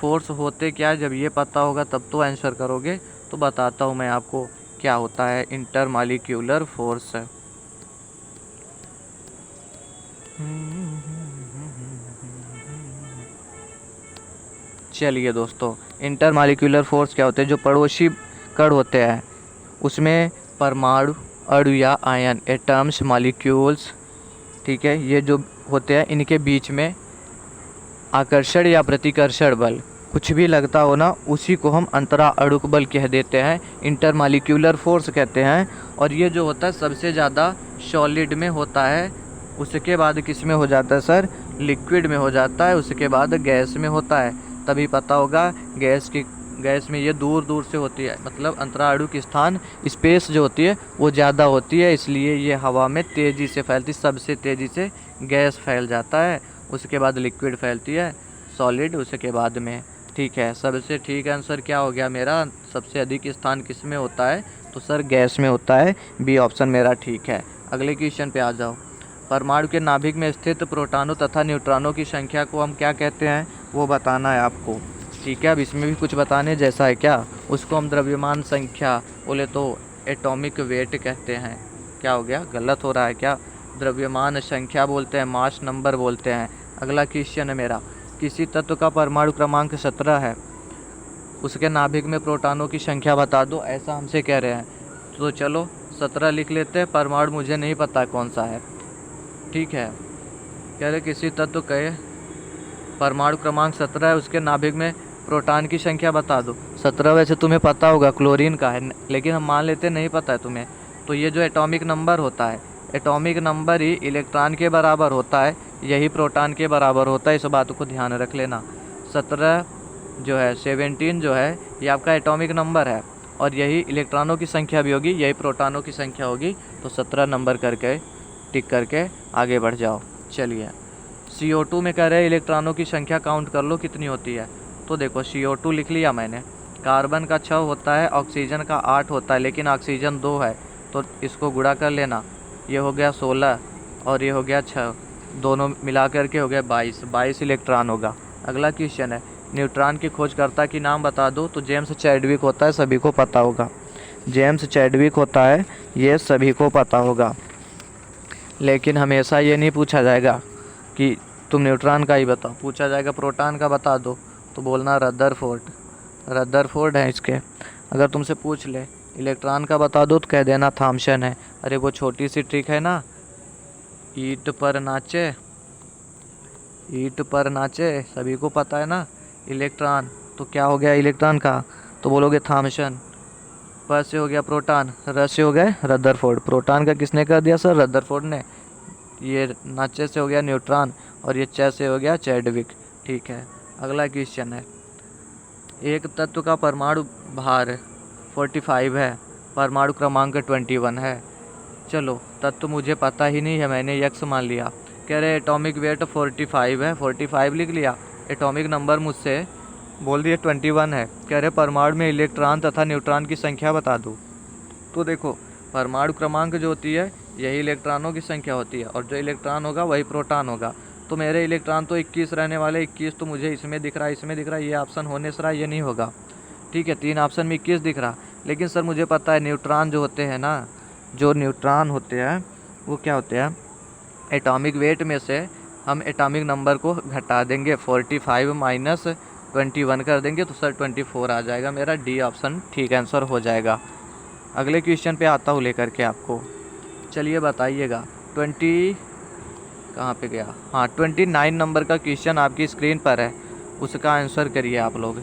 फोर्स होते क्या, जब ये पता होगा तब तो आंसर करोगे। तो बताता हूँ मैं आपको क्या होता है इंटरमॉलिक्यूलर फोर्स। चलिए दोस्तों, इंटरमॉलिक्यूलर फोर्स क्या होते हैं? जो पड़ोसी कण होते हैं उसमें परमाणु, अणु या आयन, एटम्स, मॉलिक्यूल्स, ठीक है, ये जो होते हैं इनके बीच में आकर्षण या प्रतिकर्षण बल कुछ भी लगता हो ना, उसी को हम अंतराअणुक बल कह देते हैं, इंटरमॉलिक्यूलर फोर्स कहते हैं। और ये जो होता है सबसे ज़्यादा सॉलिड में होता है, उसके बाद किस में हो जाता है सर? लिक्विड में हो जाता है, उसके बाद गैस में होता है। तभी पता होगा, गैस में ये दूर दूर से होती है, मतलब अंतराअणुक स्थान, स्पेस जो होती है वो ज़्यादा होती है, इसलिए ये हवा में तेज़ी से फैलती, सबसे तेज़ी से गैस फैल जाता है, उसके बाद लिक्विड फैलती है, सॉलिड उसके बाद में। ठीक है, सबसे ठीक आंसर क्या हो गया मेरा? सबसे अधिक स्थान किस में होता है? तो सर गैस में होता है, बी ऑप्शन मेरा ठीक है। अगले क्वेश्चन पे आ जाओ। परमाणु के नाभिक में स्थित प्रोटॉनों तथा न्यूट्रॉनों की संख्या को हम क्या कहते हैं, वो बताना है आपको। ठीक है, अब इसमें भी कुछ बताने जैसा है क्या? उसको हम द्रव्यमान संख्या, बोले तो एटॉमिक वेट कहते हैं। क्या हो गया, गलत हो रहा है क्या? द्रव्यमान संख्या बोलते हैं, मास नंबर बोलते हैं। अगला क्वेश्चन है मेरा, किसी तत्व का परमाणु क्रमांक 17 है, उसके नाभिक में प्रोटॉनों की संख्या बता दो, ऐसा हमसे कह रहे हैं। तो चलो 17 लिख लेते हैं, परमाणु मुझे नहीं पता कौन सा है। ठीक है, कह रहे किसी तत्व के परमाणु क्रमांक 17 है, उसके नाभिक में प्रोटॉन की संख्या बता दो। 17 वैसे तुम्हें पता होगा, क्लोरीन का है, लेकिन हम मान लेते नहीं पता है तुम्हें। तो ये जो एटॉमिक नंबर होता है, एटॉमिक नंबर ही इलेक्ट्रॉन के बराबर होता है, यही प्रोटॉन के बराबर होता है, इस बात को ध्यान रख लेना। 17 जो है, 17 जो है, ये आपका एटॉमिक नंबर है, और यही इलेक्ट्रॉनों की संख्या भी होगी, यही प्रोटॉनों की संख्या होगी। तो 17 नंबर करके टिक करके आगे बढ़ जाओ। चलिए, CO2 में कह रहे हैं इलेक्ट्रॉनों की संख्या काउंट कर लो कितनी होती है। तो देखो CO2 लिख लिया मैंने, कार्बन का 6 होता है, ऑक्सीजन का 8 होता है, लेकिन ऑक्सीजन 2 है तो इसको गुणा कर लेना, ये हो गया 16 और ये हो गया 6, दोनों मिला करके हो गया 22 इलेक्ट्रॉन होगा। अगला क्वेश्चन है, न्यूट्रॉन की खोजकर्ता की नाम बता दो। तो जेम्स चैडविक होता है, सभी को पता होगा, जेम्स चैडविक होता है, ये सभी को पता होगा। लेकिन हमेशा ये नहीं पूछा जाएगा कि तुम न्यूट्रॉन का ही बताओ, पूछा जाएगा प्रोटॉन का बता दो तो बोलना रदरफोर्ड है इसके। अगर तुमसे पूछ ले इलेक्ट्रॉन का बता दो तो कह देना थॉम्सन है। अरे वो छोटी सी ट्रिक है ना, ईंट पर नाचे, सभी को पता है ना इलेक्ट्रॉन। तो क्या हो गया इलेक्ट्रॉन का, तो बोलोगे थॉम्सन। प से हो गया प्रोटॉन, र से हो गया रदरफोर्ड। प्रोटॉन का किसने कर दिया सर, रदरफोर्ड ने। ये नाचे से हो गया न्यूट्रॉन और ये च से हो गया चैडविक। ठीक है, अगला क्वेश्चन है, एक तत्व का परमाणु भार 45 है, परमाणु क्रमांक 21 है। चलो तत्व मुझे पता ही नहीं है, मैंने यक्स मान लिया। कह रहे एटॉमिक वेट 45 है, 45 लिख लिया। एटॉमिक नंबर मुझसे बोल दिए 21 है। कह रहे परमाणु में इलेक्ट्रॉन तथा न्यूट्रॉन की संख्या बता दो। तो देखो परमाणु क्रमांक जो होती है यही इलेक्ट्रॉनों की संख्या होती है, और जो इलेक्ट्रॉन होगा वही प्रोटॉन होगा। तो मेरे इलेक्ट्रॉन तो 21 रहने वाले, 21 तो मुझे इसमें दिख रहा है, इसमें दिख रहा है, ये ऑप्शन होने से रहा, ये नहीं होगा। ठीक है, 3 ऑप्शन में 21 दिख रहा, लेकिन सर मुझे पता है न्यूट्रॉन जो होते हैं ना, जो न्यूट्रॉन होते हैं वो क्या होते हैं, एटॉमिक वेट में से हम एटॉमिक नंबर को घटा देंगे, 45 माइनस 21 कर देंगे तो सर 24 आ जाएगा। मेरा डी ऑप्शन ठीक आंसर हो जाएगा। अगले क्वेश्चन पे आता हूँ लेकर के आपको। चलिए बताइएगा 20 कहाँ पे गया, हाँ 29 नंबर का क्वेश्चन आपकी स्क्रीन पर है, उसका आंसर करिए आप लोग।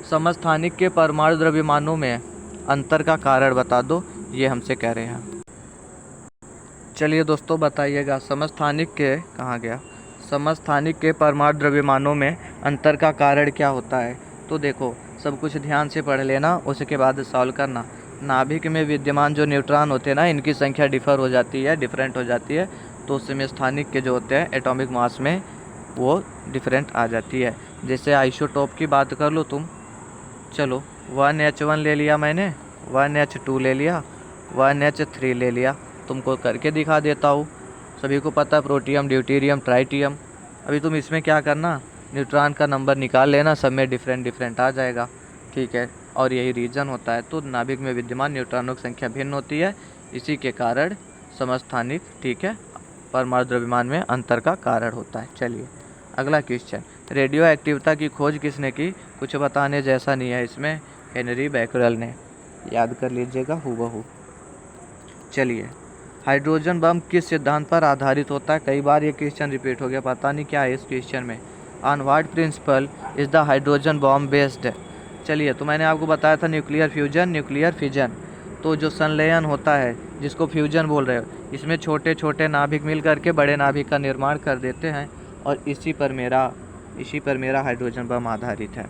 समस्थानिक के परमाणु द्रव्यमानों में अंतर का कारण बता दो, ये हमसे कह रहे हैं। चलिए दोस्तों बताइएगा समस्थानिक के कहाँ गया, समस्थानिक के परमाणु द्रव्यमानों में अंतर का कारण क्या होता है। तो देखो सब कुछ ध्यान से पढ़ लेना, उसके बाद सॉल्व करना। नाभिक में विद्यमान जो न्यूट्रॉन होते हैं ना, इनकी संख्या डिफरेंट हो जाती है, तो उसमें स्थानिक के जो होते हैं एटॉमिक मास में वो डिफरेंट आ जाती है। जैसे आइसोटोप की बात कर लो तुम, चलो 1H1 ले लिया मैंने, 1H2 ले लिया, 1H3 ले लिया, तुमको करके दिखा देता हूँ। सभी को पता है प्रोटियम, ड्यूटेरियम, ट्राइटियम। अभी तुम इसमें क्या करना, न्यूट्रॉन का नंबर निकाल लेना, सब में डिफरेंट आ जाएगा। ठीक है, और यही रीज़न होता है। तो नाभिक में विद्यमान न्यूट्रॉनों की संख्या भिन्न होती है, इसी के कारण समस्थानिक, ठीक है, परमाणु द्रव्यमान में अंतर का कारण होता है। चलिए अगला क्वेश्चन, रेडियो एक्टिविटी की खोज किसने की, कुछ बताने जैसा नहीं है इसमें, हेनरी बैकरल ने, याद कर लीजिएगा हूबहू। चलिए हाइड्रोजन बम किस सिद्धांत पर आधारित होता है, कई बार ये क्वेश्चन रिपीट हो गया, पता नहीं क्या है इस क्वेश्चन में। On what principle is the hydrogen bomb based. चलिए तो मैंने आपको बताया था न्यूक्लियर फिजन। तो जो संलयन होता है जिसको फ्यूजन बोल रहे हो, इसमें छोटे छोटे नाभिक मिल करके बड़े नाभिक का निर्माण कर देते हैं, और इसी पर मेरा हाइड्रोजन बम आधारित है।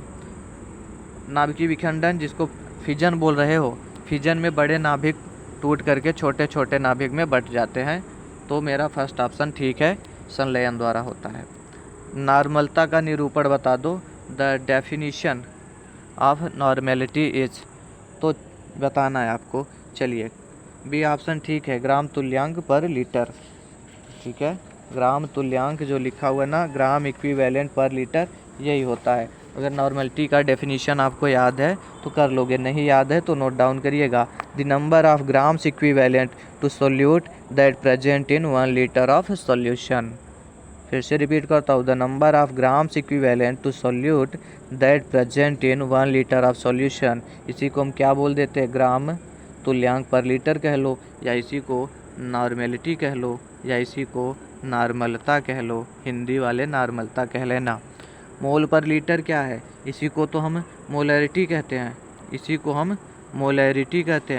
नाभिकीय विखंडन जिसको फिजन बोल रहे हो, फिजन में बड़े नाभिक टूट करके छोटे छोटे नाभिक में बट जाते हैं, तो मेरा फर्स्ट ऑप्शन ठीक है, संलयन द्वारा होता है। नॉर्मलता का निरूपण बता दो, the definition of normality is, तो बताना है आपको। चलिए बी ऑप्शन ठीक है, ग्राम तुल्यांक पर लीटर। ठीक है, ग्राम तुल्यांक जो लिखा हुआ है ना, ग्राम इक्विवेलेंट पर लीटर, यही होता है। अगर नॉर्मलिटी का डेफिनेशन आपको याद है तो कर लोगे, नहीं याद है तो नोट डाउन करिएगा। The number of grams equivalent to solute that present in 1 litre of solution. फिर से रिपीट करता हूँ, the number of grams equivalent to solute that present in 1 litre of solution. इसी को हम क्या बोल देते हैं, ग्राम तुल्यांक पर लीटर कह लो, या इसी को नॉर्मेलिटी कह लो, या इसी को नॉर्मलता कह लो, हिंदी वाले नॉर्मलता कह लेना। मोल पर लीटर क्या है, इसी को तो हम मोलैरिटी कहते हैं,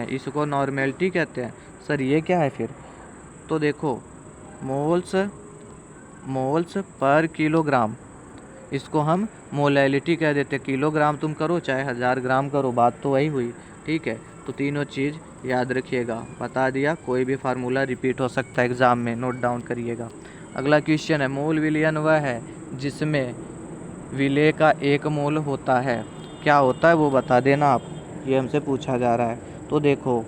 इसको नॉर्मेलिटी कहते हैं। सर ये क्या है फिर, तो देखो मोल्स पर किलोग्राम, इसको हम मोलैलिटी कह देते हैं। किलोग्राम तुम करो चाहे 1000 ग्राम करो, बात तो वही हुई। ठीक है, तो तीनों चीज़ याद रखिएगा, बता दिया। कोई भी फार्मूला रिपीट हो सकता है एग्ज़ाम में, नोट डाउन करिएगा। अगला क्वेश्चन है मोल विलयन वह है जिसमें विलेय का एक मोल होता है, क्या होता है वो बता देना आप, ये हमसे पूछा जा रहा है। तो देखो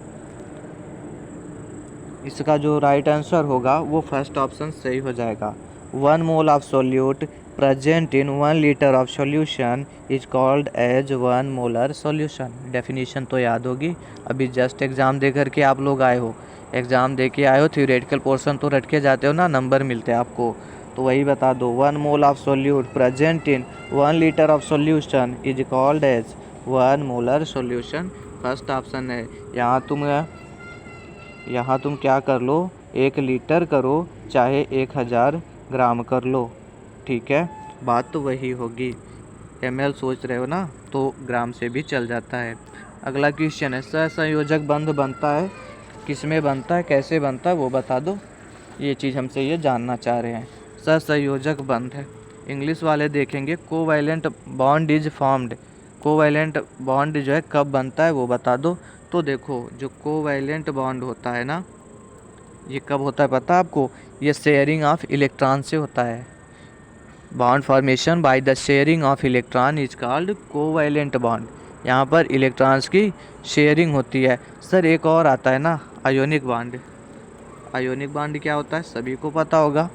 इसका जो राइट आंसर होगा वो फर्स्ट ऑप्शन सही हो जाएगा। 1 mole of solute present in 1 litre of solution is called as 1 molar solution. Definition तो याद होगी, अभी जस्ट एग्ज़ाम दे करके आप लोग आए हो, एग्ज़ाम दे के आए हो, थ्योरेटिकल पोर्शन तो रट के जाते हो ना, नंबर मिलते हैं आपको, तो वही बता दो। 1 mole of solute present in 1 litre of solution is called as 1 molar solution, first option है। यहाँ तुम क्या कर लो, 1 लीटर करो चाहे 1000 ग्राम कर लो, ठीक है, बात तो वही होगी। ml सोच रहे हो ना, तो ग्राम से भी चल जाता है। अगला क्वेश्चन है सहसंयोजक बंध बनता है, किस में बनता है, कैसे बनता है वो बता दो, ये चीज़ हमसे ये जानना चाह रहे हैं। सहसंयोजक बंध है, इंग्लिश वाले देखेंगे covalent bond is formed, covalent bond जो है कब बनता है वो बता दो। तो देखो जो कोवैलेंट बॉन्ड होता है ना, ये कब होता है पता है आपको, ये शेयरिंग ऑफ इलेक्ट्रॉन से होता है। Bond formation by the sharing of electron is called covalent bond, यहाँ पर इलेक्ट्रॉन्स की शेयरिंग होती है। सर एक और आता है ना आयोनिक बॉन्ड, आयोनिक बॉन्ड क्या होता है सभी को पता होगा,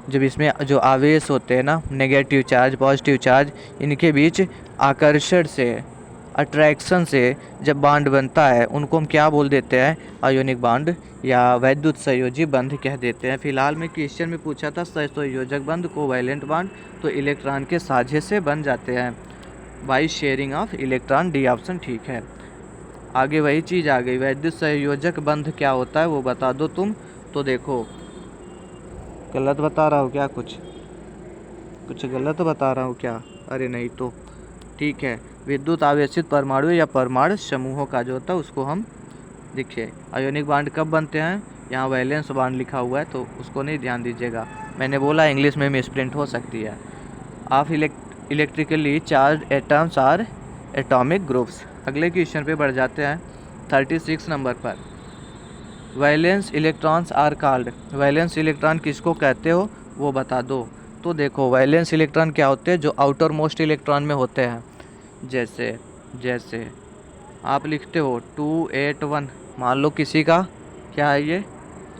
जब इसमें जो आवेश होते हैं ना, नेगेटिव चार्ज पॉजिटिव चार्ज, इनके बीच आकर्षण से, अट्रैक्शन से जब बॉन्ड बनता है उनको हम क्या बोल देते हैं, आयोनिक बॉन्ड या वैद्युत संयोजी बंध कह देते हैं। फिलहाल में क्वेश्चन में पूछा था सहसंयोजक बंध कोवैलेंट बॉन्ड, तो इलेक्ट्रॉन के साझे से बन जाते हैं by sharing of electron, D option ठीक है। आगे वही चीज़ आ गई, वैद्युत संयोजक बंध क्या होता है वो बता दो तुम। तो देखो गलत बता रहा हूँ क्या, कुछ गलत बता रहा हूँ क्या, अरे नहीं तो ठीक है। विद्युत आवेशित परमाणु या परमाणु समूहों का जो होता है उसको हम, देखिए आयोनिक बॉन्ड कब बनते हैं, यहाँ वैलेंस बॉन्ड लिखा हुआ है तो उसको नहीं ध्यान दीजिएगा, मैंने बोला इंग्लिश में मिसप्रिंट हो सकती है। Of electrically charge atoms are atomic groups. अगले क्वेश्चन पे बढ़ जाते हैं 36 नंबर पर। Valence electrons are called, valence electron किसको कहते हो वो बता दो। तो देखो वैलेंस इलेक्ट्रॉन क्या होते हैं, जो आउटर मोस्ट इलेक्ट्रॉन में होते हैं, जैसे आप लिखते हो 281, मान लो किसी का क्या है, ये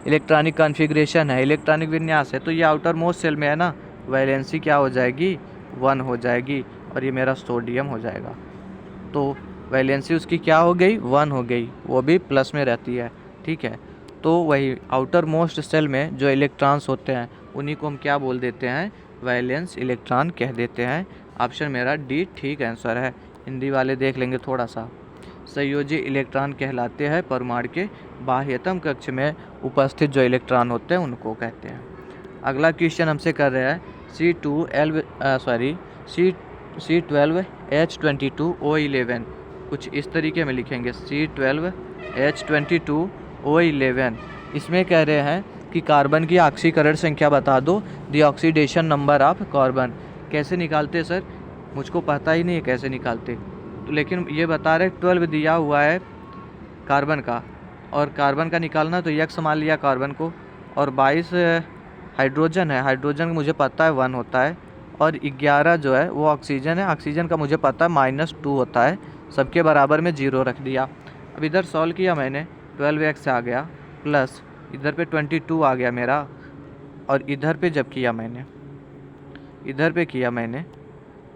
इलेक्ट्रॉनिक कॉन्फ़िगरेशन है, इलेक्ट्रॉनिक विन्यास है, तो ये आउटर मोस्ट सेल में है ना, वैलेंसी क्या हो जाएगी 1 हो जाएगी, और ये मेरा सोडियम हो जाएगा, तो वैलेंसी उसकी क्या हो गई 1 हो गई, वो भी प्लस में रहती है, ठीक है। तो वही आउटर मोस्ट सेल में जो इलेक्ट्रॉन्स होते हैं उन्हीं को हम क्या बोल देते हैं, वैलेंस इलेक्ट्रॉन कह देते हैं। ऑप्शन मेरा डी ठीक आंसर है। हिंदी वाले देख लेंगे थोड़ा सा। संयोजी इलेक्ट्रॉन कहलाते हैं परमाणु के बाह्यतम कक्ष में उपस्थित जो इलेक्ट्रॉन होते हैं उनको कहते हैं। अगला क्वेश्चन हमसे कर रहे हैं C12H22O11, कुछ इस तरीके में लिखेंगे C12H22O11। इसमें कह रहे हैं कि कार्बन की ऑक्सीकरण संख्या बता दो, दी ऑक्सीडेशन नंबर ऑफ कार्बन। कैसे निकालते सर, मुझको पता ही नहीं है कैसे निकालते, तो लेकिन ये बता रहे 12 दिया हुआ है कार्बन का, और कार्बन का निकालना तो यक्स मान लिया कार्बन को, और 22 हाइड्रोजन है, हाइड्रोजन मुझे पता है 1 होता है, और 11 जो है वो ऑक्सीजन है, ऑक्सीजन का मुझे पता है -2 होता है, सबके बराबर में 0 रख दिया। अब इधर सॉल्व किया मैंने, 12x आ गया प्लस इधर पे 22 आ गया मेरा, और इधर पे जब किया मैंने, इधर पे किया मैंने,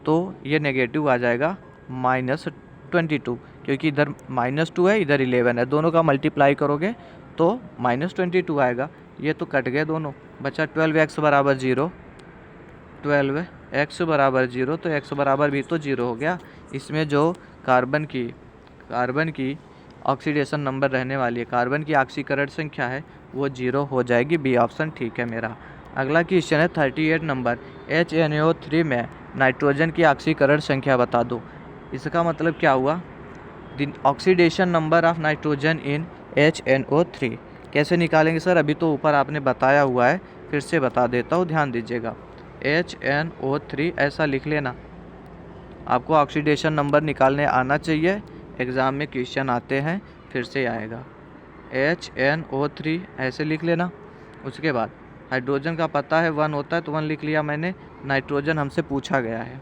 तो ये नेगेटिव आ जाएगा -22, क्योंकि इधर -2 है इधर 11 है, दोनों का मल्टीप्लाई करोगे तो -22 आएगा। ये तो कट गए दोनों, बचा 12x बराबर 0, 12x बराबर 0, तो x बराबर भी तो 0 हो गया। इसमें जो कार्बन की ऑक्सीडेशन नंबर रहने वाली है, कार्बन की ऑक्सीकरण संख्या है, वो 0 हो जाएगी, बी ऑप्शन ठीक है मेरा। अगला क्वेश्चन है 38 नंबर, HNO3 में नाइट्रोजन की ऑक्सीकरण संख्या बता दो। इसका मतलब क्या हुआ, the oxidation number of nitrogen in HNO3 कैसे निकालेंगे सर, अभी तो ऊपर आपने बताया हुआ है, फिर से बता देता हूँ, ध्यान दीजिएगा। HNO3 ऐसा लिख लेना, आपको ऑक्सीडेशन नंबर निकालने आना चाहिए, एग्ज़ाम में क्वेश्चन आते हैं, फिर से आएगा। HNO3 ऐसे लिख लेना, उसके बाद हाइड्रोजन का पता है 1 होता है तो 1 लिख लिया मैंने। नाइट्रोजन हमसे पूछा गया है,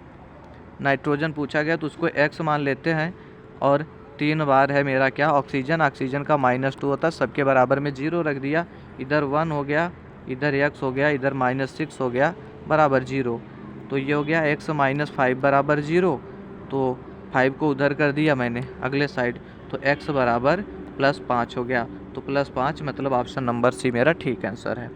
नाइट्रोजन पूछा गया तो उसको x मान लेते हैं। और 3 बार है मेरा क्या, ऑक्सीजन। ऑक्सीजन का -2 होता है, सबके बराबर में 0 रख दिया। इधर 1 हो गया, इधर x हो गया, इधर -6 हो गया बराबर 0। तो ये हो गया x - 5 बराबर 0। तो 5 को उधर कर दिया मैंने अगले साइड, तो x बराबर +5 हो गया। तो +5 मतलब ऑप्शन नंबर सी मेरा ठीक आंसर है।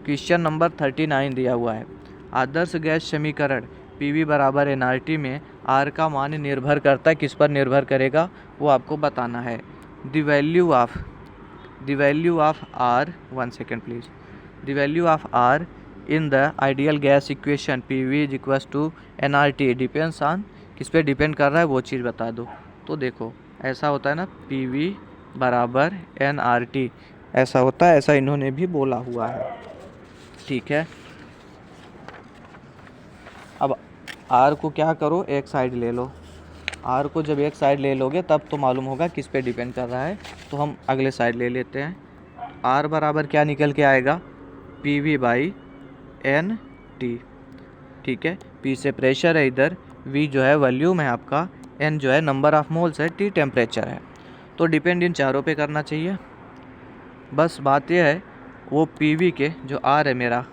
क्वेश्चन नंबर 39 दिया हुआ है, आदर्श गैस समीकरण PV बराबर nRT में R का मान निर्भर करता है, किस पर निर्भर करेगा वो आपको बताना है। The value of R, 1 second please, the value of R in the ideal gas equation PV = nRT depends on, किस पे डिपेंड कर रहा है वो चीज़ बता दो। तो देखो ऐसा होता है ना, PV बराबर nRT ऐसा होता है, ऐसा इन्होंने भी बोला हुआ है, ठीक है। अब R को क्या करो, एक साइड ले लो। R को जब एक साइड ले लोगे तब तो मालूम होगा किस पे डिपेंड कर रहा है। तो हम अगले साइड ले लेते हैं। R बराबर क्या निकल के आएगा, PV/NT, ठीक है। P से प्रेशर है इधर, V जो है वॉल्यूम है आपका, N जो है नंबर ऑफ मोल्स है, T टेम्परेचर है। तो डिपेंड इन चारों पे करना चाहिए। बस बात यह है वो PV के जो R है मेरा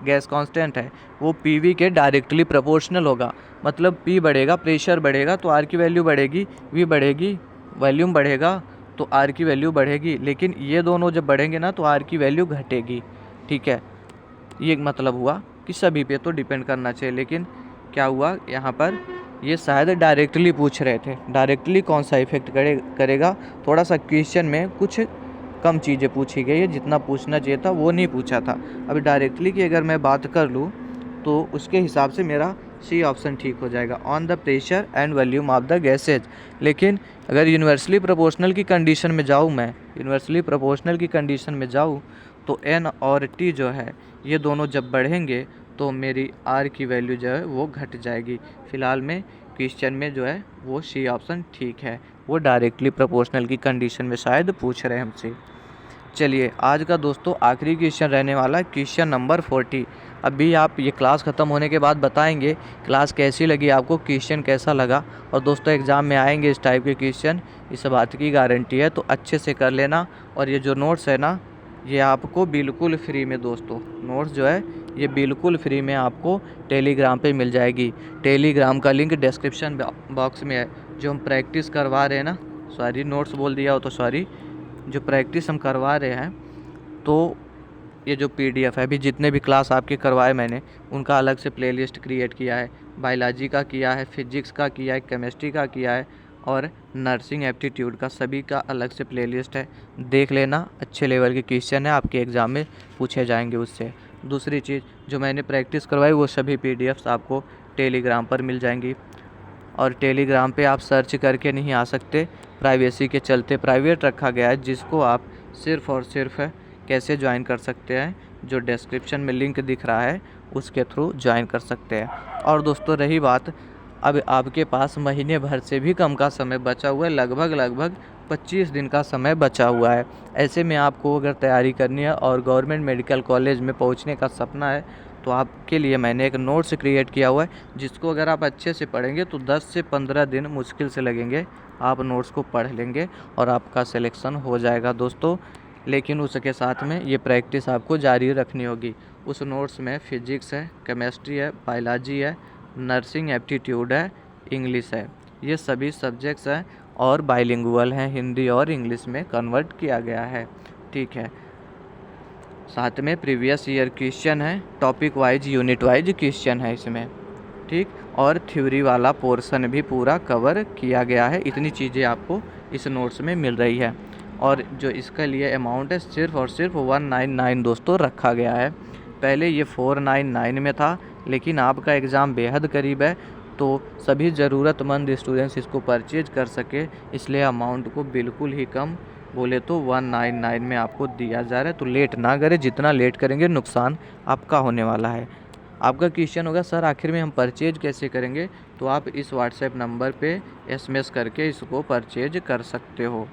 गैस कांस्टेंट है, वो PV के डायरेक्टली प्रोपोर्शनल होगा। मतलब P बढ़ेगा, प्रेशर बढ़ेगा तो R की वैल्यू बढ़ेगी, V बढ़ेगी, वॉल्यूम बढ़ेगा तो R की वैल्यू बढ़ेगी। लेकिन ये दोनों जब बढ़ेंगे ना तो R की वैल्यू घटेगी, ठीक है। ये मतलब हुआ कि सभी पे तो डिपेंड करना चाहिए। लेकिन क्या हुआ यहाँ पर, ये शायद डायरेक्टली पूछ रहे थे, डायरेक्टली कौन सा इफेक्ट करेगा। थोड़ा सा क्वेश्चन में कुछ कम चीज़ें पूछी गई है, जितना पूछना चाहिए था वो नहीं पूछा था। अभी डायरेक्टली की अगर मैं बात कर लूँ तो उसके हिसाब से मेरा सी ऑप्शन ठीक हो जाएगा, on the pressure and volume of the gases. लेकिन अगर यूनिवर्सली प्रोपोर्शनल की कंडीशन में जाऊँ, मैं यूनिवर्सली प्रोपोर्शनल की कंडीशन में जाऊँ तो N और T जो है ये दोनों जब बढ़ेंगे तो मेरी R की वैल्यू जो है वो घट जाएगी। फ़िलहाल में क्वेश्चन में जो है वो सी ऑप्शन ठीक है, वो डायरेक्टली प्रोपोर्शनल की कंडीशन में शायद पूछ रहे हैं हमसे। चलिए आज का दोस्तों आखिरी क्वेश्चन रहने वाला है, क्वेश्चन नंबर 40। अभी आप ये क्लास ख़त्म होने के बाद बताएंगे क्लास कैसी लगी आपको, क्वेश्चन कैसा लगा। और दोस्तों एग्ज़ाम में आएंगे इस टाइप के क्वेश्चन, इस बात की गारंटी है, तो अच्छे से कर लेना। और ये जो नोट्स है ना, ये आपको बिल्कुल फ्री में दोस्तों, नोट्स जो है ये बिल्कुल फ्री में आपको टेलीग्राम पे मिल जाएगी। टेलीग्राम का लिंक डिस्क्रिप्शन बॉक्स में है। जो हम प्रैक्टिस करवा रहे हैं ना, सॉरी नोट्स बोल दिया हो तो सॉरी, जो प्रैक्टिस हम करवा रहे हैं तो ये जो PDF है, अभी जितने भी क्लास आपके करवाए मैंने उनका अलग से प्लेलिस्ट क्रिएट किया है। बायोलॉजी का किया है, फिजिक्स का किया है, केमिस्ट्री का किया है और नर्सिंग एप्टीट्यूड का, सभी का अलग से प्लेलिस्ट है। देख लेना, अच्छे लेवल के क्वेश्चन है, आपके एग्ज़ाम में पूछे जाएंगे उससे। दूसरी चीज़ जो मैंने प्रैक्टिस करवाई वो सभी PDFs आपको टेलीग्राम पर मिल जाएंगी। और टेलीग्राम पे आप सर्च करके नहीं आ सकते, प्राइवेसी के चलते प्राइवेट रखा गया है, जिसको आप सिर्फ़ और सिर्फ कैसे ज्वाइन कर सकते हैं, जो डिस्क्रिप्शन में लिंक दिख रहा है उसके थ्रू ज्वाइन कर सकते हैं। और दोस्तों रही बात, अब आपके पास महीने भर से भी कम का समय बचा हुआ है, लगभग 25 दिन का समय बचा हुआ है। ऐसे में आपको अगर तैयारी करनी है और गवर्नमेंट मेडिकल कॉलेज में पहुंचने का सपना है तो आपके लिए मैंने एक नोट्स क्रिएट किया हुआ है, जिसको अगर आप अच्छे से पढ़ेंगे तो 10 से 15 दिन मुश्किल से लगेंगे, आप नोट्स को पढ़ लेंगे और आपका सिलेक्शन हो जाएगा दोस्तों। लेकिन उसके साथ में ये प्रैक्टिस आपको जारी रखनी होगी। उस नोट्स में फिजिक्स है, केमिस्ट्री है, बायोलॉजी है, नर्सिंग एप्टीट्यूड है, इंग्लिश है, ये सभी सब्जेक्ट्स हैं और बाइलिंगुअल हैं, हिंदी और इंग्लिश में कन्वर्ट किया गया है, ठीक है। साथ में प्रीवियस ईयर क्वेश्चन है, topic wise unit wise question है इसमें, ठीक। और थ्योरी वाला पोर्शन भी पूरा कवर किया गया है। इतनी चीज़ें आपको इस नोट्स में मिल रही है। और जो इसके लिए अमाउंट है सिर्फ़ और सिर्फ 199 दोस्तों रखा गया है। पहले ये 499 में था, लेकिन आपका एग्ज़ाम बेहद करीब है तो सभी ज़रूरतमंद स्टूडेंट्स इसको परचेज कर सके, इसलिए अमाउंट को बिल्कुल ही कम बोले तो 199 में आपको दिया जा रहा है। तो लेट ना करें, जितना लेट करेंगे नुकसान आपका होने वाला है। आपका क्वेश्चन होगा सर आखिर में हम परचेज कैसे करेंगे, तो आप इस व्हाट्सएप नंबर पे SMS करके इसको परचेज कर सकते हो।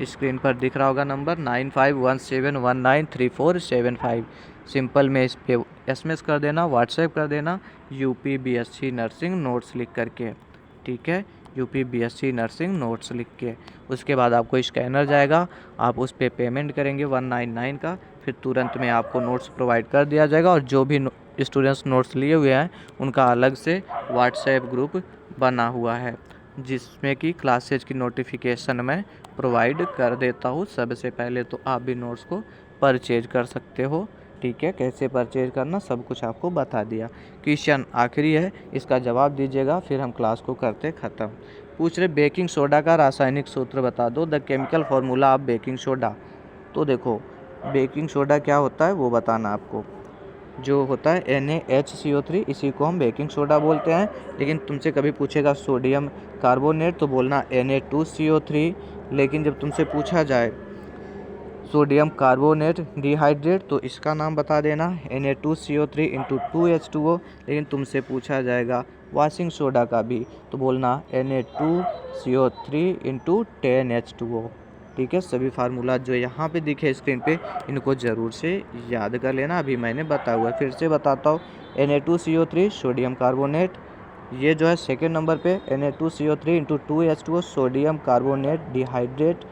स्क्रीन पर दिख रहा होगा नंबर 9517193475। सिंपल में इस पे SMS कर देना, व्हाट्सएप कर देना UP BSc नर्सिंग नोट्स लिख करके, ठीक है, UP BSc नर्सिंग नोट्स लिख के। उसके बाद आपको स्कैनर जाएगा, आप उस पर पेमेंट करेंगे 199 का, फिर तुरंत में आपको नोट्स प्रोवाइड कर दिया जाएगा। और जो भी स्टूडेंट्स नोट्स लिए हुए हैं उनका अलग से व्हाट्सएप ग्रुप बना हुआ है, जिसमें कि क्लासेज की नोटिफिकेशन मैं प्रोवाइड कर देता हूँ सबसे पहले। तो आप भी नोट्स को परचेज कर सकते हो, ठीक है। कैसे परचेज करना सब कुछ आपको बता दिया। क्वेश्चन आखिरी है, इसका जवाब दीजिएगा, फिर हम क्लास को करते ख़त्म। पूछ रहे बेकिंग सोडा का रासायनिक सूत्र बता दो, the chemical formula of baking soda. तो देखो बेकिंग सोडा क्या होता है वो बताना आपको। जो होता है NaHCO3, इसी को हम बेकिंग सोडा बोलते हैं। लेकिन तुमसे कभी पूछेगा सोडियम कार्बोनेट तो बोलना Na2CO3। लेकिन जब तुमसे पूछा जाए सोडियम कार्बोनेट डिहाइड्रेट तो इसका नाम बता देना Na2CO3 × 2H2O। लेकिन तुमसे पूछा जाएगा वॉशिंग सोडा का भी तो बोलना Na2CO3 × 10H2O, ठीक है। सभी फार्मूला जो यहाँ पे दिखे स्क्रीन पे इनको ज़रूर से याद कर लेना, अभी मैंने बताया हुआ है। फिर से बताता हूँ, Na2CO3 सोडियम कार्बोनेट, ये जो है सेकेंड नंबर पे Na2CO3 × 2H2O sodium carbonate dehydrate.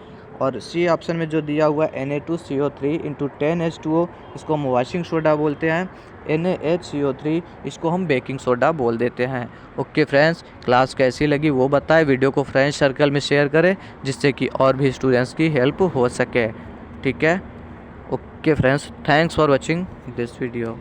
और सी ऑप्शन में जो दिया हुआ है Na2CO3 × 10H2O, इसको हम वॉशिंग सोडा बोलते हैं। NaHCO3 इसको हम बेकिंग सोडा बोल देते हैं। ओके फ्रेंड्स, क्लास कैसी लगी वो बताएं, वीडियो को फ्रेंड्स सर्कल में शेयर करें जिससे कि और भी स्टूडेंट्स की हेल्प हो सके, ठीक है। Okay friends, thanks for watching this video.